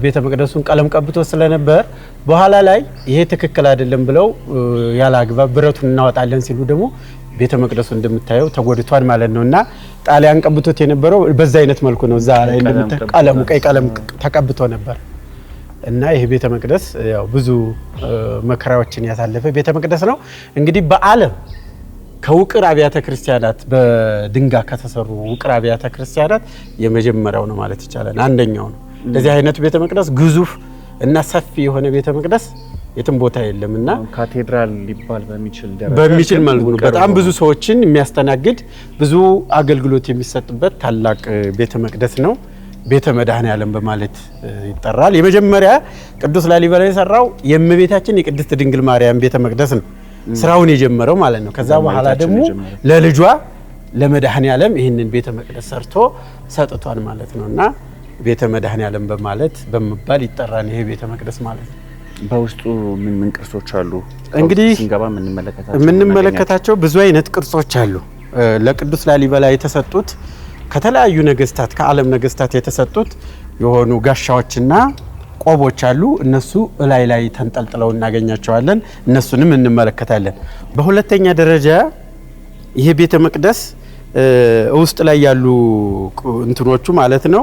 ቤተ መቅደሱን ቀለም ቀብቶ ስለነበር በኋላ ላይ ይሄ ትክክል አይደለም ብለው ያለ አግባብ ብረቱን እናወጣለን ሲሉ ደግሞ ቤተ መቅደሱ እንደምታየው ተጎድቷል ማለት ነውና ጣሊያን ቀብቶት የነበረው በዛ አይነት መልኩ ነው። እዛ ላይ እንደምታየው ቀለሙ ቀይ ቀለም ተቀብቶ ነበር እና ይሄ ቤተ መቅደስ ያው ብዙ መከራዎችን ያሳለፈ ቤተ መቅደስ ነው። እንግዲህ በዓለም ከውቅር አብያተ ክርስቲያናት በድንጋይ ከተሰሩ ውቅር አብያተ ክርስቲያናት የመጀመሪያው ነው ማለት ይቻላል። አንደኛው ነው። እንደዚህ አይነት ቤተ መቅደስ ግዙፍ እና ሰፊ የሆነ ቤተ መቅደስ የትም ቦታ የለምና ካቴድራል ሊባል በሚችል መልኩ በጣም ብዙ ሰዎችን የሚያስተናግድ ብዙ አገልግሎት የሚሰጥበት ታላቅ ቤተ መቅደስ ነው። ቤተ መድኃኔዓለም በማለት ይጠራል። የመጀመሪያ ቅዱስ ላሊበላ የሰራው የእመቤታችን የቅድስት ድንግል ማርያም ቤተ መቅደስ ነው ስራውን የጀመረው ማለት ነው። ከዛ በኋላ ደግሞ ለልጇ ለመድኃኔዓለም ይህንን ቤተ መቅደስ ሰርቶ ሰጥቷል ማለት ነውና ቤተ መድኃኔዓለም በማለት በመባል ይጠራል ይሄ ቤተ መቅደስ ማለት ነው። በውስጡ ምን ቅርሶች አሉ? እንግዲህ ስንገባ የምንመለከታቸው ብዙ አይነት ቅርሶች አሉ። ለቅዱስ ላሊበላ የተሰጡት ከተለያዩ ነገስታት ከዓለም ነገስታት የተሰጡት የሆኑ ጋሻዎችና ቆቦች አሉ። እነሱ ላይ ተንጠልጥለው እናገኛቸዋለን። እነሱንም እንመለከታለን። በሁለተኛ ደረጃ ይሄ ቤተ መቅደስ ውስጥ ላይ ያሉ እንትኖቹ ማለት ነው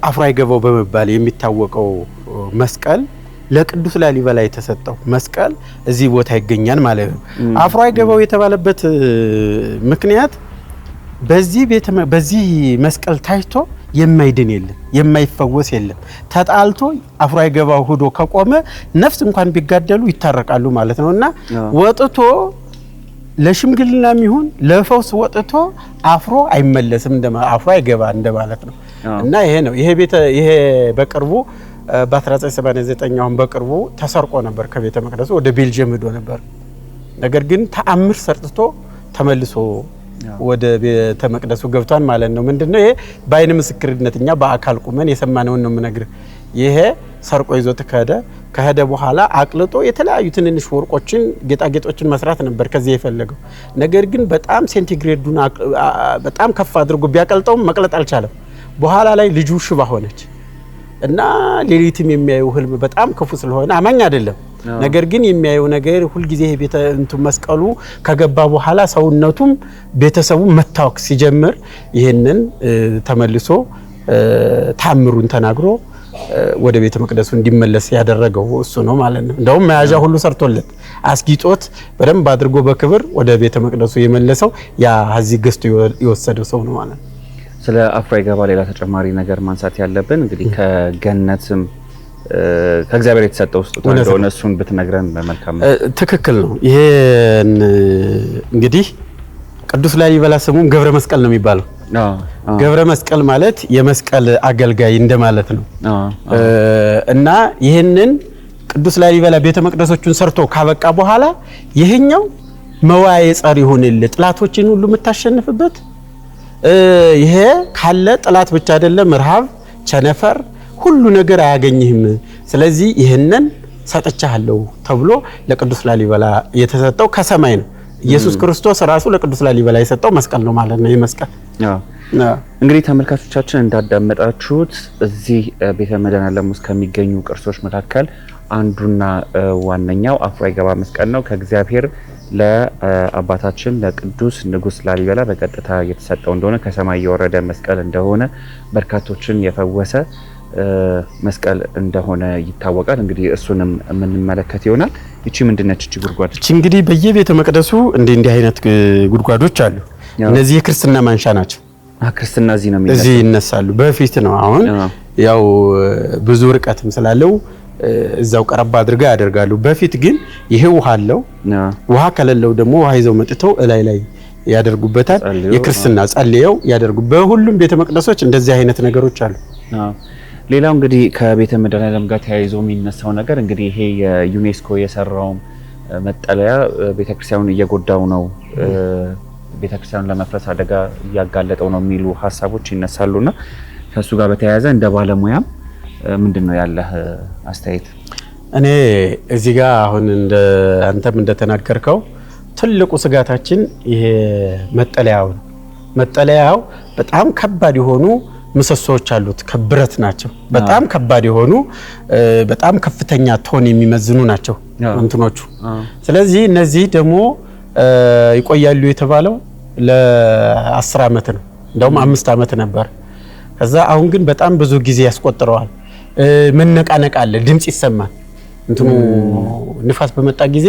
አፍሮ አይገባው በመባል የሚታወቀው መስቀል ለቅዱስ ላሊበላ የተሰጠው መስቀል እዚህ ቦታ ይገኛል ማለት ነው። አፍሮ አይገባው የተባለበት ምክንያት በዚህ መስቀል ታይቶ የማይድን የለም፣ የማይፈወስ የለም። ተጣልቶ አፍሮ አይገባው ሆዶ ከቆመ ነፍስ እንኳን ቢጋደሉ ይታረቃሉ ማለት ነውና ወጥቶ ለሽምግልናም ይሁን ለፈውስ ወጥቶ አፍሮ አይመለስም አፍሮ አይገባ እንደማለት ነው። እና ይሄ ነው ይሄ በቅርቡ በ1989 አሁን በቅርቡ ተሰርቆ ነበር ከቤተ መቅደሱ ወደ ቤልጅየም ሄዶ ነበር። ነገር ግን ተአምር ሰርጥቶ ተመልሶ ወደ ቤተ መቅደሱ ገብቷል ማለት ነው። ምንድነው ይሄ በአይን ምስክርነትኛ በአካል ቁመን የሰማነውን ነው የምነግርህ። ይሄ ሰርቆ ይዞት ከሄደ በኋላ አቅልጦ የተለያዩ ትንንሽ ወርቆችን ጌጣጌጦችን መስራት ነበር ከዚህ የፈለገው። ነገር ግን በጣም ሴንቲግሬዱን በጣም ከፍ አድርጎ ቢያቀልጠውም መቅለጥ አልቻለም። በኋላ ላይ ልጁ ሽባ ሆነች እና ሌሊትም የሚያየው ህልም በጣም ክፉ ስለሆነ አማኝ አይደለም። ነገር ግን የሚያየው ነገር ሁሉ ጊዜ ቤተ መስቀሉ ከገባ በኋላ ሰውነቱም ቤተሰቡ መታወክ ሲጀምር ይሄንን ተመልሶ ታምሩን ተናግሮ ወደ ቤተ መቅደሱ እንዲመለስ ያደረገው እሱ ነው ማለት ነው። እንደውም መያዣ ሁሉ ሰርቶለት አስጊጦት በደንብ አድርጎ በክብር ወደ ቤተ መቅደሱ የመለሰው ያ እዚህ ገዝቶ የወሰደው ሰው ነው ማለት ነው። ስለ አፍሮ አይገባ ሌላ ተጨማሪ ነገር ማንሳት ያለብን እንግዲህ ከገነትም ከእግዚአብሔር የተሰጠው ስጦታ እንደሆነ እሱን ብትነግረን መልካም ነው። ትክክል ነው። ይሄን እንግዲህ ቅዱስ ላሊበላ ስሙም ገብረ መስቀል ነው የሚባለው። ገብረ መስቀል ማለት የመስቀል አገልጋይ እንደማለት ነው። እና ይሄንን ቅዱስ ላሊበላ ቤተ መቅደሶቹን ሰርቶ ካበቃ በኋላ ይሄኛው መዋዬ ጸር ይሁንልህ ጥላቶችን ሁሉ የምታሸንፍበት ይሄ ካለ ጥላት ብቻ አይደለም ረሃብ፣ ቸነፈር ሁሉ ነገር አያገኝህም። ስለዚህ ይሄንን ሰጥቻለሁ ተብሎ ለቅዱስ ላሊበላ የተሰጠው ከሰማይ ነው። ኢየሱስ ክርስቶስ ራሱ ለቅዱስ ላሊበላ የሰጠው መስቀል ነው ማለት ነው። የመስቀል እንግዲህ ተመልካቾቻችን እንዳዳመጣችሁት እዚህ ቤተ መድኃኔዓለም ውስጥ ከሚገኙ ቅርሶች መካከል አንዱና ዋነኛው አፍሮ አይገባ መስቀል ነው። ከእግዚአብሔር ለአባታችን ለቅዱስ ንጉስ ላሊበላ በቀጥታ የተሰጠው እንደሆነ ከሰማይ የወረደ መስቀል እንደሆነ በርካቶችን የፈወሰ መስቀል እንደሆነ ይታወቃል። እንግዲህ እሱንም የምንመለከት ይሆናል። እቺ ምንድነች? እቺ ጉድጓድ እቺ እንግዲህ በየቤተ መቅደሱ እንዲህ አይነት ጉድጓዶች አሉ። እነዚህ የክርስትና ማንሻ ናቸው። ክርስትና እዚህ ይነሳሉ። በፊት ነው። አሁን ያው ብዙ ርቀትም ስላለው እዛው ቀረብ አድርገው ያደርጋሉ። በፊት ግን ይሄ ውሃ አለው። ውሃ ከሌለው ደግሞ ውሃ ይዘው መጥተው ላይ ያደርጉበታል። የክርስትና ጸልየው ያደርጉ። በሁሉም ቤተ መቅደሶች እንደዚህ አይነት ነገሮች አሉ። ሌላው እንግዲህ ከቤተ መድኃኔዓለም ጋር ተያይዞ የሚነሳው ነገር እንግዲህ ይሄ የዩኔስኮ የሰራው መጠለያ ቤተክርስቲያኑን እየጎዳው ነው፣ ቤተክርስቲያኑን ለመፍረስ አደጋ እያጋለጠው ነው የሚሉ ሀሳቦች ይነሳሉና ከሱ ጋር በተያያዘ እንደ ባለሙያም ምንድነው ያለህ አስተያየት? እኔ እዚህ ጋር አሁን እንደ አንተም እንደተናገርከው ትልቁ ስጋታችን ይሄ መጠለያው በጣም ከባድ የሆኑ ምሰሶዎች አሉት። ከብረት ናቸው። በጣም ከባድ የሆኑ በጣም ከፍተኛ ቶን የሚመዝኑ ናቸው እንትኖቹ። ስለዚህ እነዚህ ደግሞ ይቆያሉ የተባለው ለ10 ዓመት ነው። እንደውም 5 ዓመት ነበር። ከዛ አሁን ግን በጣም ብዙ ጊዜ ያስቆጥረዋል። መነቃነቅ አለ፣ ድምጽ ይሰማል። እንትኑ ንፋስ በመጣ ጊዜ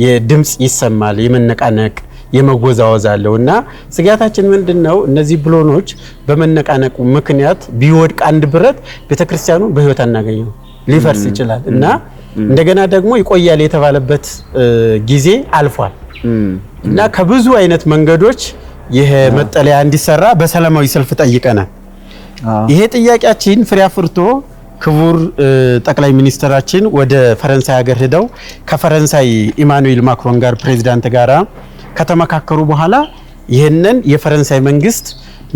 የድምጽ ይሰማል፣ የመነቃነቅ የመወዛወዝ አለውና ስጋታችን ምንድነው? እነዚህ ብሎኖች በመነቃነቁ ምክንያት ቢወድቅ አንድ ብረት ቤተክርስቲያኑ በህይወት አናገኘው፣ ሊፈርስ ይችላል እና እንደገና ደግሞ ይቆያል የተባለበት ጊዜ አልፏል እና ከብዙ አይነት መንገዶች ይሄ መጠለያ እንዲሰራ በሰላማዊ ሰልፍ ጠይቀናል። ይሄ ጥያቄያችን ፍሬ አፍርቶ ክቡር ጠቅላይ ሚኒስትራችን ወደ ፈረንሳይ ሀገር ሄደው ከፈረንሳይ ኢማኑኤል ማክሮን ጋር ፕሬዝዳንት ጋራ ከተመካከሩ በኋላ ይሄንን የፈረንሳይ መንግስት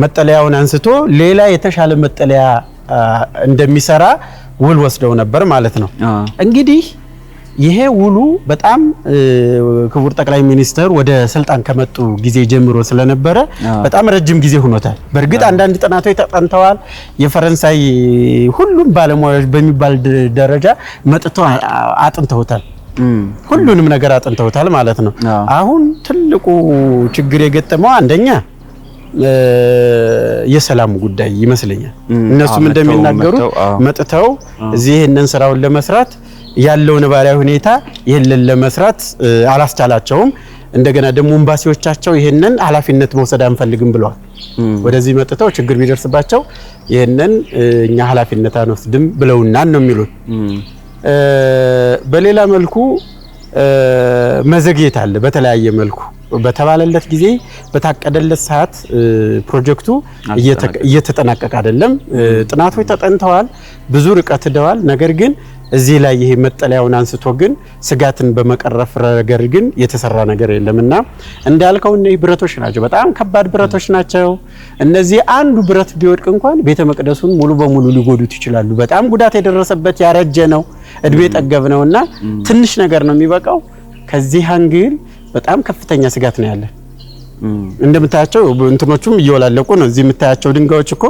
መጠለያውን አንስቶ ሌላ የተሻለ መጠለያ እንደሚሰራ ውል ወስደው ነበር ማለት ነው። እንግዲህ ይሄ ውሉ በጣም ክቡር ጠቅላይ ሚኒስትር ወደ ስልጣን ከመጡ ጊዜ ጀምሮ ስለነበረ በጣም ረጅም ጊዜ ሆኖታል። በእርግጥ አንዳንድ ጥናቶች ተጠንተዋል። የፈረንሳይ ሁሉም ባለሙያዎች በሚባል ደረጃ መጥተው አጥንተውታል። ሁሉንም ነገር አጥንተውታል ማለት ነው። አሁን ትልቁ ችግር የገጠመው አንደኛ የሰላም ጉዳይ ይመስለኛል። እነሱም እንደሚናገሩት መጥተው እዚህ ይሄንን ስራውን ለመስራት ያለው ነባራዊ ሁኔታ ይሄንን ለመስራት አላስቻላቸውም። እንደገና ደግሞ ኤምባሲዎቻቸው ይሄንን ኃላፊነት መውሰድ አንፈልግም ብለዋል። ወደዚህ መጥተው ችግር ቢደርስባቸው ይሄንን እኛ ኃላፊነት አንወስድም ብለውናል ነው የሚሉት። በሌላ መልኩ መዘግየት አለ። በተለያየ መልኩ በተባለለት ጊዜ በታቀደለት ሰዓት ፕሮጀክቱ እየተጠናቀቀ አይደለም። ጥናቶች ተጠንተዋል፣ ብዙ ርቀት ሄደዋል። ነገር ግን እዚህ ላይ ይሄ መጠለያውን አንስቶ ግን ስጋትን በመቀረፍ ረገድ ግን የተሰራ ነገር የለምና እንዳልከው እነዚህ ብረቶች ናቸው፣ በጣም ከባድ ብረቶች ናቸው። እነዚህ አንዱ ብረት ቢወድቅ እንኳን ቤተ መቅደሱን ሙሉ በሙሉ ሊጎዱት ይችላሉ። በጣም ጉዳት የደረሰበት ያረጀ ነው፣ እድሜ ጠገብ ነውና ትንሽ ነገር ነው የሚበቃው። ከዚህ አንግል በጣም ከፍተኛ ስጋት ነው ያለ። እንደምታያቸው እንትኖቹም እየወላለቁ ነው። እዚህ የምታያቸው ድንጋዮች እኮ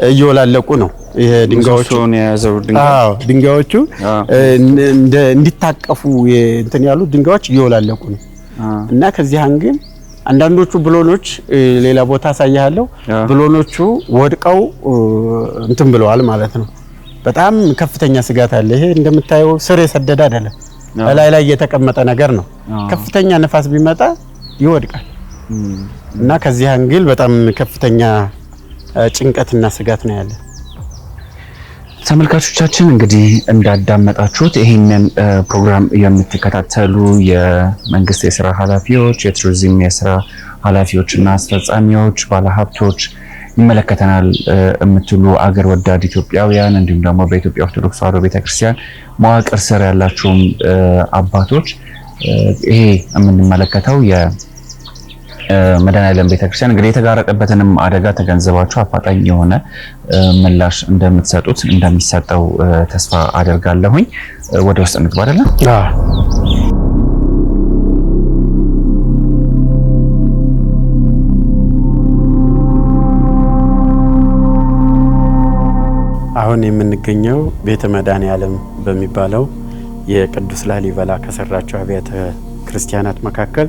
እየወላለቁ ነው። ይሄ ድንጋዮቹ እንዲታቀፉ እንትን ያሉት ድንጋዮች እየወላለቁ ነው እና ከዚህ አንግል አንዳንዶቹ ብሎኖች ሌላ ቦታ አሳያለሁ፣ ብሎኖቹ ወድቀው እንትን ብለዋል ማለት ነው። በጣም ከፍተኛ ስጋት አለ። ይሄ እንደምታየው ስር የሰደደ አይደለም፣ ላይ የተቀመጠ ነገር ነው። ከፍተኛ ነፋስ ቢመጣ ይወድቃል እና ከዚህ አንግል በጣም ከፍተኛ ጭንቀትና ስጋት ነው ያለ። ተመልካቾቻችን እንግዲህ እንዳዳመጣችሁት ይሄንን ፕሮግራም የምትከታተሉ የመንግስት የስራ ኃላፊዎች፣ የቱሪዝም የስራ ኃላፊዎችና አስፈጻሚዎች፣ ባለሀብቶች፣ ይመለከተናል የምትሉ አገር ወዳድ ኢትዮጵያውያን እንዲሁም ደግሞ በኢትዮጵያ ኦርቶዶክስ ተዋሕዶ ቤተክርስቲያን መዋቅር ስር ያላችሁም አባቶች ይሄ የምንመለከተው መድኃኔዓለም ቤተክርስቲያን እንግዲህ የተጋረጠበትንም አደጋ ተገንዘባችሁ አፋጣኝ የሆነ ምላሽ እንደምትሰጡት እንደሚሰጠው ተስፋ አደርጋለሁኝ። ወደ ውስጥ እንግባ አይደለም? አሁን የምንገኘው ቤተ መድኃኔዓለም በሚባለው የቅዱስ ላሊበላ ከሰራቸው አብያተ ክርስቲያናት መካከል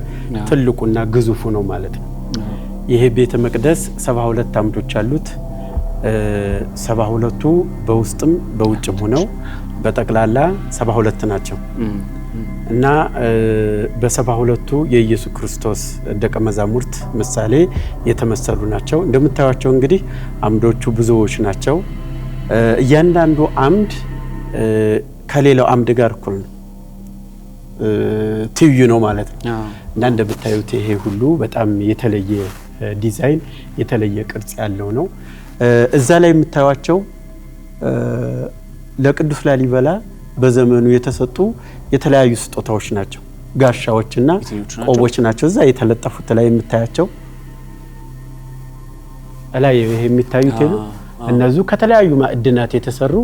ትልቁና ግዙፉ ነው ማለት ነው። ይሄ ቤተ መቅደስ 72 አምዶች አሉት። 72ቱ በውስጥም በውጭም ሆነው በጠቅላላ 72 ናቸው እና በ72ቱ የኢየሱስ ክርስቶስ ደቀ መዛሙርት ምሳሌ የተመሰሉ ናቸው። እንደምታዩቸው እንግዲህ አምዶቹ ብዙዎች ናቸው። እያንዳንዱ አምድ ከሌላው አምድ ጋር እኩል ነው፣ ትይዩ ነው ማለት ነው እና እንደምታዩት ይሄ ሁሉ በጣም የተለየ ዲዛይን የተለየ ቅርጽ ያለው ነው። እዛ ላይ የምታዩቸው ለቅዱስ ላሊበላ በዘመኑ የተሰጡ የተለያዩ ስጦታዎች ናቸው። ጋሻዎችና ቆቦች ናቸው። እዛ የተለጠፉት ላይ የምታያቸው ላይ ይሄ የሚታዩት እነዚህ ከተለያዩ ማዕድናት የተሰሩ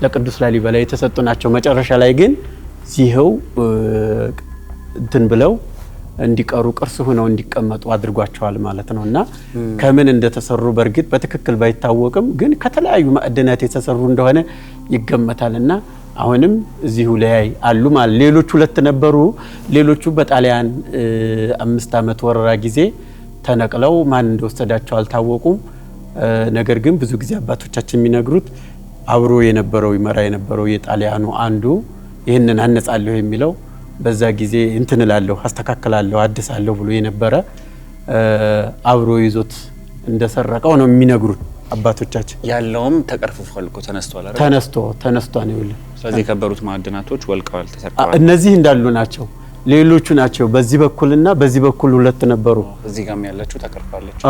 ለቅዱስ ላሊበላ የተሰጡ ናቸው። መጨረሻ ላይ ግን ይሄው እንትን ብለው እንዲቀሩ ቅርስ ሆነው እንዲቀመጡ አድርጓቸዋል ማለት ነውና ከምን እንደተሰሩ በርግጥ በትክክል ባይታወቅም ግን ከተለያዩ ማዕድናት የተሰሩ እንደሆነ ይገመታልና አሁንም እዚሁ ላይ አሉ ማለት። ሌሎቹ ሁለት ነበሩ። ሌሎቹ በጣሊያን 5 ዓመት ወረራ ጊዜ ተነቅለው ማን እንደወሰዳቸው አልታወቁም። ነገር ግን ብዙ ጊዜ አባቶቻችን የሚነግሩት አብሮ የነበረው ይመራ የነበረው የጣሊያኑ አንዱ ይህንን አነጻለሁ የሚለው በዛ ጊዜ እንትንላለሁ አስተካክላለሁ አድሳለሁ ብሎ የነበረ አብሮ ይዞት እንደሰረቀው ነው የሚነግሩት አባቶቻችን። ያለውም ተቀርፍፏል እኮ ተነስቶ ነው ይል። ስለዚህ የከበሩት ማዕድናቶች ወልቀዋል፣ ተሰርቀዋል። እነዚህ እንዳሉ ናቸው። ሌሎቹ ናቸው በዚህ በኩልና በዚህ በኩል ሁለት ነበሩ። እዚህ ጋርም ያለችው ተቀርፋለች።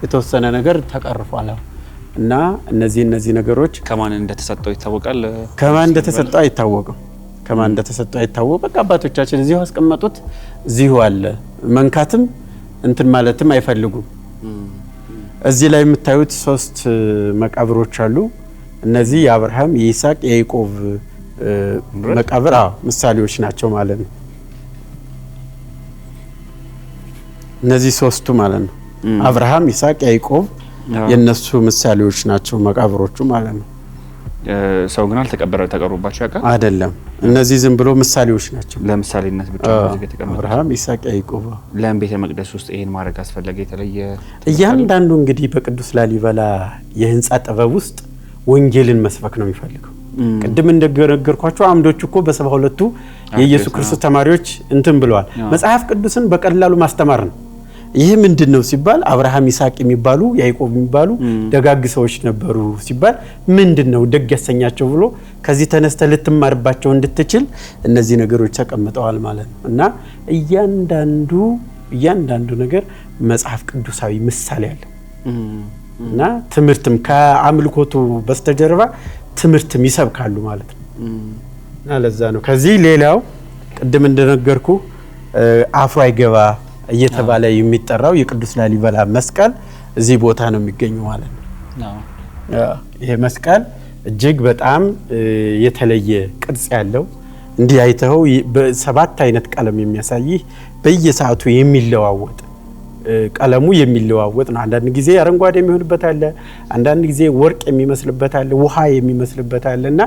የተወሰነ ነገር ተቀርፏል እና እነዚህ ነገሮች ከማን እንደተሰጠው ይታወቃል? ከማን እንደተሰጠው አይታወቅም። ከማን እንደተሰጠው አይታወቅም። በቃ አባቶቻችን እዚሁ አስቀመጡት። እዚሁ አለ። መንካትም እንትን ማለትም አይፈልጉም። እዚህ ላይ የምታዩት 3 መቃብሮች አሉ። እነዚህ የአብርሃም፣ የይስሐቅ፣ የያዕቆብ መቃብር ምሳሌዎች ናቸው ማለት ነው። እነዚህ 3ቱ ማለት ነው። አብርሃም፣ ይስሐቅ፣ ያዕቆብ የነሱ ምሳሌዎች ናቸው መቃብሮቹ ማለት ነው። ሰው ግን ተቀሩባቸው ያውቃል አይደለም። እነዚህ ዝም ብሎ ምሳሌዎች ናቸው። ለምሳሌነት ብቻ ነው የተቀመጠው። አብርሃም፣ ይስሐቅ፣ ያዕቆብ። ለምን ቤተ መቅደስ ውስጥ ይሄን ማድረግ አስፈለገ? የተለየ እያንዳንዱ እንግዲህ በቅዱስ ላሊበላ የህንጻ ጥበብ ውስጥ ወንጌልን መስበክ ነው የሚፈልገው። ቅድም እንደነገርኳችሁ አምዶቹ እኮ በ72ቱ የኢየሱስ ክርስቶስ ተማሪዎች እንትን ብለዋል። መጽሐፍ ቅዱስን በቀላሉ ማስተማር ነው። ይሄ ምንድነው ሲባል አብርሃም፣ ይስሐቅ የሚባሉ ያዕቆብ የሚባሉ ደጋግ ሰዎች ነበሩ ሲባል ምንድነው ደግ ያሰኛቸው ብሎ ከዚህ ተነስተ ልትማርባቸው እንድትችል እነዚህ ነገሮች ተቀምጠዋል ማለት ነው። እና እያንዳንዱ ነገር መጽሐፍ ቅዱሳዊ ምሳሌ አለው እና ትምህርትም ከአምልኮቱ በስተጀርባ ትምህርትም ይሰብካሉ ማለት ነው። እና ለዛ ነው ከዚህ ሌላው ቅድም እንደነገርኩ አፍሮ አይገባ እየተባለ የሚጠራው የቅዱስ ላሊበላ መስቀል እዚህ ቦታ ነው የሚገኘው ማለት ነው። ይሄ መስቀል እጅግ በጣም የተለየ ቅርጽ ያለው እንዲህ አይተው በ7 አይነት ቀለም የሚያሳይ በየሰዓቱ የሚለዋወጥ ቀለሙ የሚለዋወጥ ነው። አንዳንድ ጊዜ አረንጓዴ የሚሆንበት አለ፣ አንዳንድ ጊዜ ወርቅ የሚመስልበት አለ፣ ውሃ የሚመስልበት አለና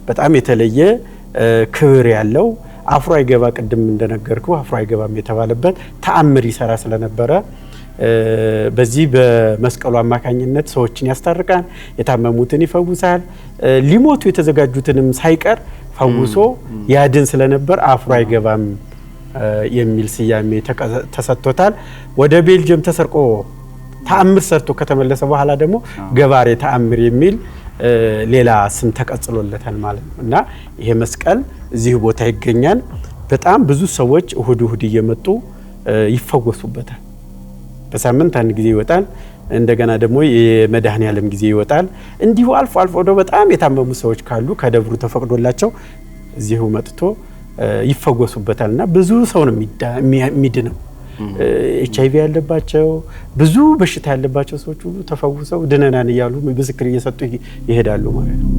በጣም የተለየ ክብር ያለው አፍሮ አይገባ ቅድም እንደነገርኩ አፍሮ አይገባም የተባለበት ተአምር ይሰራ ስለነበረ በዚህ በመስቀሉ አማካኝነት ሰዎችን ያስታርቃል፣ የታመሙትን ይፈውሳል፣ ሊሞቱ የተዘጋጁትንም ሳይቀር ፈውሶ ያድን ስለነበር አፍሮ አይገባም የሚል ስያሜ ተሰጥቶታል። ወደ ቤልጅየም ተሰርቆ ተአምር ሰርቶ ከተመለሰ በኋላ ደግሞ ገባሬ ተአምር የሚል ሌላ ስም ተቀጽሎለታል ማለት ነው። እና ይሄ መስቀል እዚህ ቦታ ይገኛል። በጣም ብዙ ሰዎች እሁድ እየመጡ ይፈወሱበታል። በሳምንት አንድ ጊዜ ይወጣል። እንደገና ደግሞ የመድኃኔዓለም ጊዜ ይወጣል። እንዲሁ አልፎ ደግሞ በጣም የታመሙ ሰዎች ካሉ ከደብሩ ተፈቅዶላቸው እዚሁ መጥቶ ይፈወሱበታልና ብዙ ሰው ነው የሚድነው። ኤችአይቪ ያለባቸው ብዙ በሽታ ያለባቸው ሰዎች ሁሉ ተፈውሰው ድነናን እያሉ ምስክር እየሰጡ ይሄዳሉ ማለት ነው።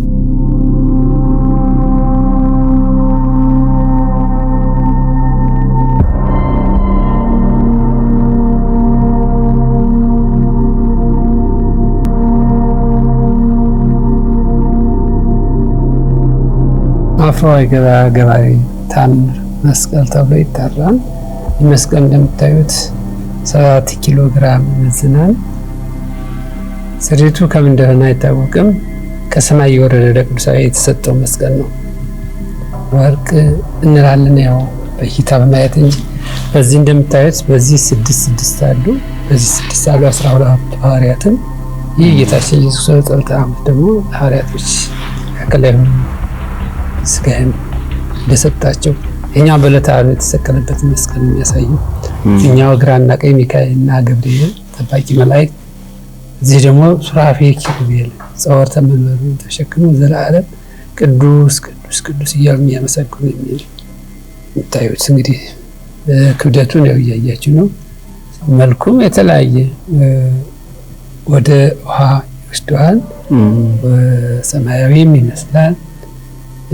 አፍሮ አይገባ ገባሬ ተአምር መስቀል ተብሎ ይጠራል። መስቀል እንደምታዩት 7 ኪሎ ግራም ይመዝናል። ስሪቱ ከምን እንደሆነ አይታወቅም። ከሰማይ የወረደ ለቅዱሳን የተሰጠው መስቀል ነው። ወርቅ እንላለን ያው በእይታ በማየት እንጂ በዚህ እንደምታዩት በዚህ 6 አሉ፣ በዚህ 6 አሉ 12 ሐዋርያትን። ይህ ጌታችን ኢየሱስ ክርስቶስ ደግሞ ሐዋርያቶች ያከላዩ ስጋን እንደሰጣቸው እኛው በዕለተ ዓርብ የተሰቀለበት መስቀል የሚያሳየው እኛው ግራና ቀኝ ሚካኤልና ገብርኤል ጠባቂ መላእክት፣ እዚህ ደግሞ ሱራፌል ኪሩቤል ጸወርተ መንበሩን ተሸክሞ ዘላለም ቅዱስ ቅዱስ ቅዱስ እያሉ የሚያመሰግኑ የሚል የምታዩት እንግዲህ ክብደቱን ያው እያያችሁ ነው። መልኩም የተለያየ ወደ ውሃ ይወስደዋል። ሰማያዊም ይመስላል።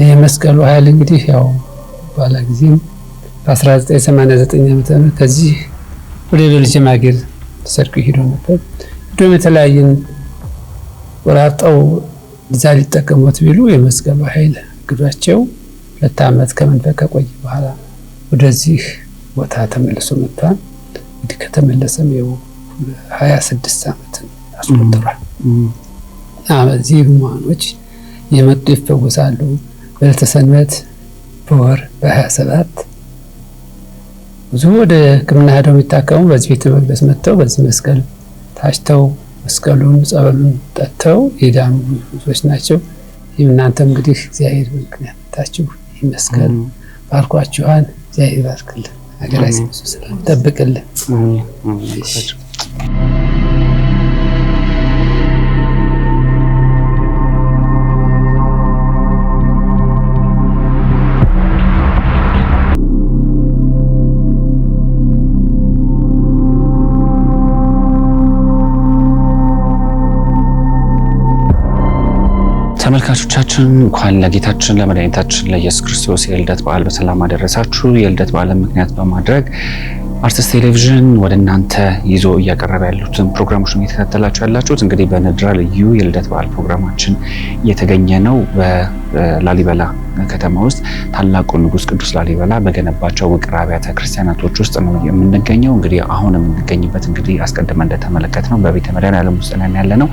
የመስቀሉ ኃይል እንግዲህ ያው ባላ ጊዜም በ1989 ዓ.ም ከዚህ ወደ ቤልጅየም ሀገር ተሰርቆ ሄዶ ነበር። ሄዶም የተለያየን ወራጣው እዛ ሊጠቀሙት ቢሉ የመስቀሉ ኃይል ግዷቸው 2 ዓመት ከመንፈቅ ከቆየ በኋላ ወደዚህ ቦታ ተመልሶ መጥቷል። እንግዲህ ከተመለሰም ይኸው 26 ዓመት አስቆጥሯል። በዚህ ህሙማኖች የመጡ ይፈወሳሉ። በዕለተ ሰንበት በወር በ27 ብዙ ወደ ሕክምና ሄደው የሚታከሙ በዚህ ቤተ መቅደስ መጥተው በዚህ መስቀል ታጭተው መስቀሉን ጸበሉን ጠጥተው የዳኑ ብዙዎች ናቸው። እናንተም እንግዲህ እግዚአብሔር ምክንያታችሁ ይህ መስቀል ባርኳችኋል። እግዚአብሔር ይባርክልን፣ ሀገራችን ሰላም ይጠብቅልን። ተመልካቾቻችን እንኳን ለጌታችን ለመድኃኒታችን ለኢየሱስ ክርስቶስ የልደት በዓል በሰላም አደረሳችሁ። የልደት በዓልን ምክንያት በማድረግ አርትስ ቴሌቪዥን ወደ እናንተ ይዞ እያቀረበ ያሉትን ፕሮግራሞችን እየተከታተላችሁ ያላችሁት እንግዲህ በንድራ ልዩ የልደት በዓል ፕሮግራማችን እየተገኘ ነው። በላሊበላ ከተማ ውስጥ ታላቁ ንጉስ ቅዱስ ላሊበላ በገነባቸው ውቅር አብያተ ክርስቲያናቶች ውስጥ ነው የምንገኘው። እንግዲህ አሁን የምንገኝበት እንግዲህ አስቀድመን እንደተመለከትነው በቤተ መድኃኔዓለም ውስጥ ነን ያለነው።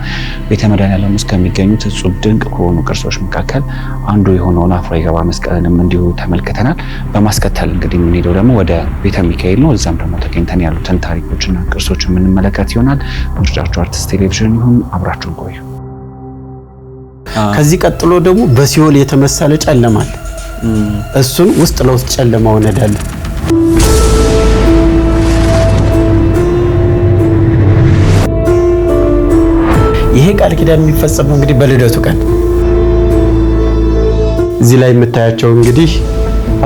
ቤተ መድኃኔዓለም ውስጥ ከሚገኙት እጹብ ድንቅ ከሆኑ ቅርሶች መካከል አንዱ የሆነውን አፍሮ የገባ መስቀልንም እንዲሁ ተመልክተናል። በማስከተል እንግዲህ የምንሄደው ደግሞ ወደ ቤተ ሚካኤል ነው። እዛም ደግሞ ተገኝተን ያሉትን ታሪኮችና ቅርሶች የምንመለከት ይሆናል። ምርጫችሁ አርትስ ቴሌቪዥን ይሁን። አብራችሁን ቆዩ። ከዚህ ቀጥሎ ደግሞ በሲኦል የተመሰለ ጨለማ አለ። እሱን ውስጥ ለውስጥ ጨለማውን እንሄዳለን። ይሄ ቃል ኪዳን የሚፈጸመው እንግዲህ በልደቱ ቀን እዚህ ላይ የምታያቸው እንግዲህ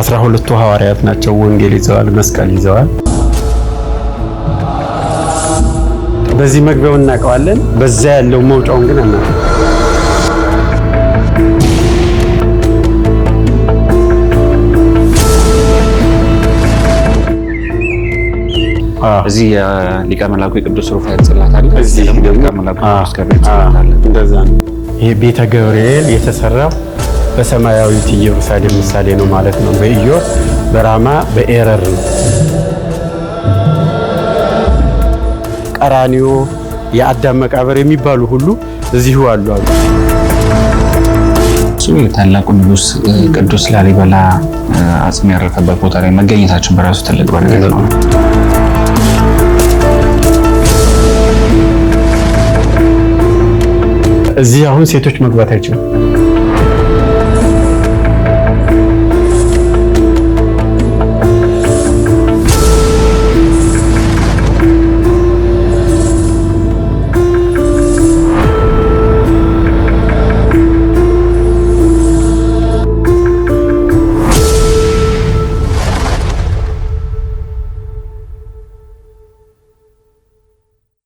12ቱ ሐዋርያት ናቸው። ወንጌል ይዘዋል፣ መስቀል ይዘዋል። በዚህ መግቢያው እናውቀዋለን። በዛ ያለው መውጫውን ግን አናውቅም። እዚህ ሊቀ መላኩ ቅዱስ ሩፋኤል ጽላት አለ። እዚህ ደግሞ ሊቀ መላኩ ቅዱስ ገብርኤል ጽላት አለ። እንደዛ ነው። ይሄ ቤተ ገብርኤል የተሰራው በሰማያዊት ኢየሩሳሌም ምሳሌ ነው ማለት ነው። በኢዮር በራማ በኤረር ነው። ቀራኒዮ የአዳም መቃብር የሚባሉ ሁሉ እዚሁ አሉ። ታላቁ ንጉስ ቅዱስ ላሊበላ አጽም ያረፈበት ቦታ ላይ መገኘታችን በራሱ ትልቅ በረከት ነው። እዚህ አሁን ሴቶች መግባት አይችሉም።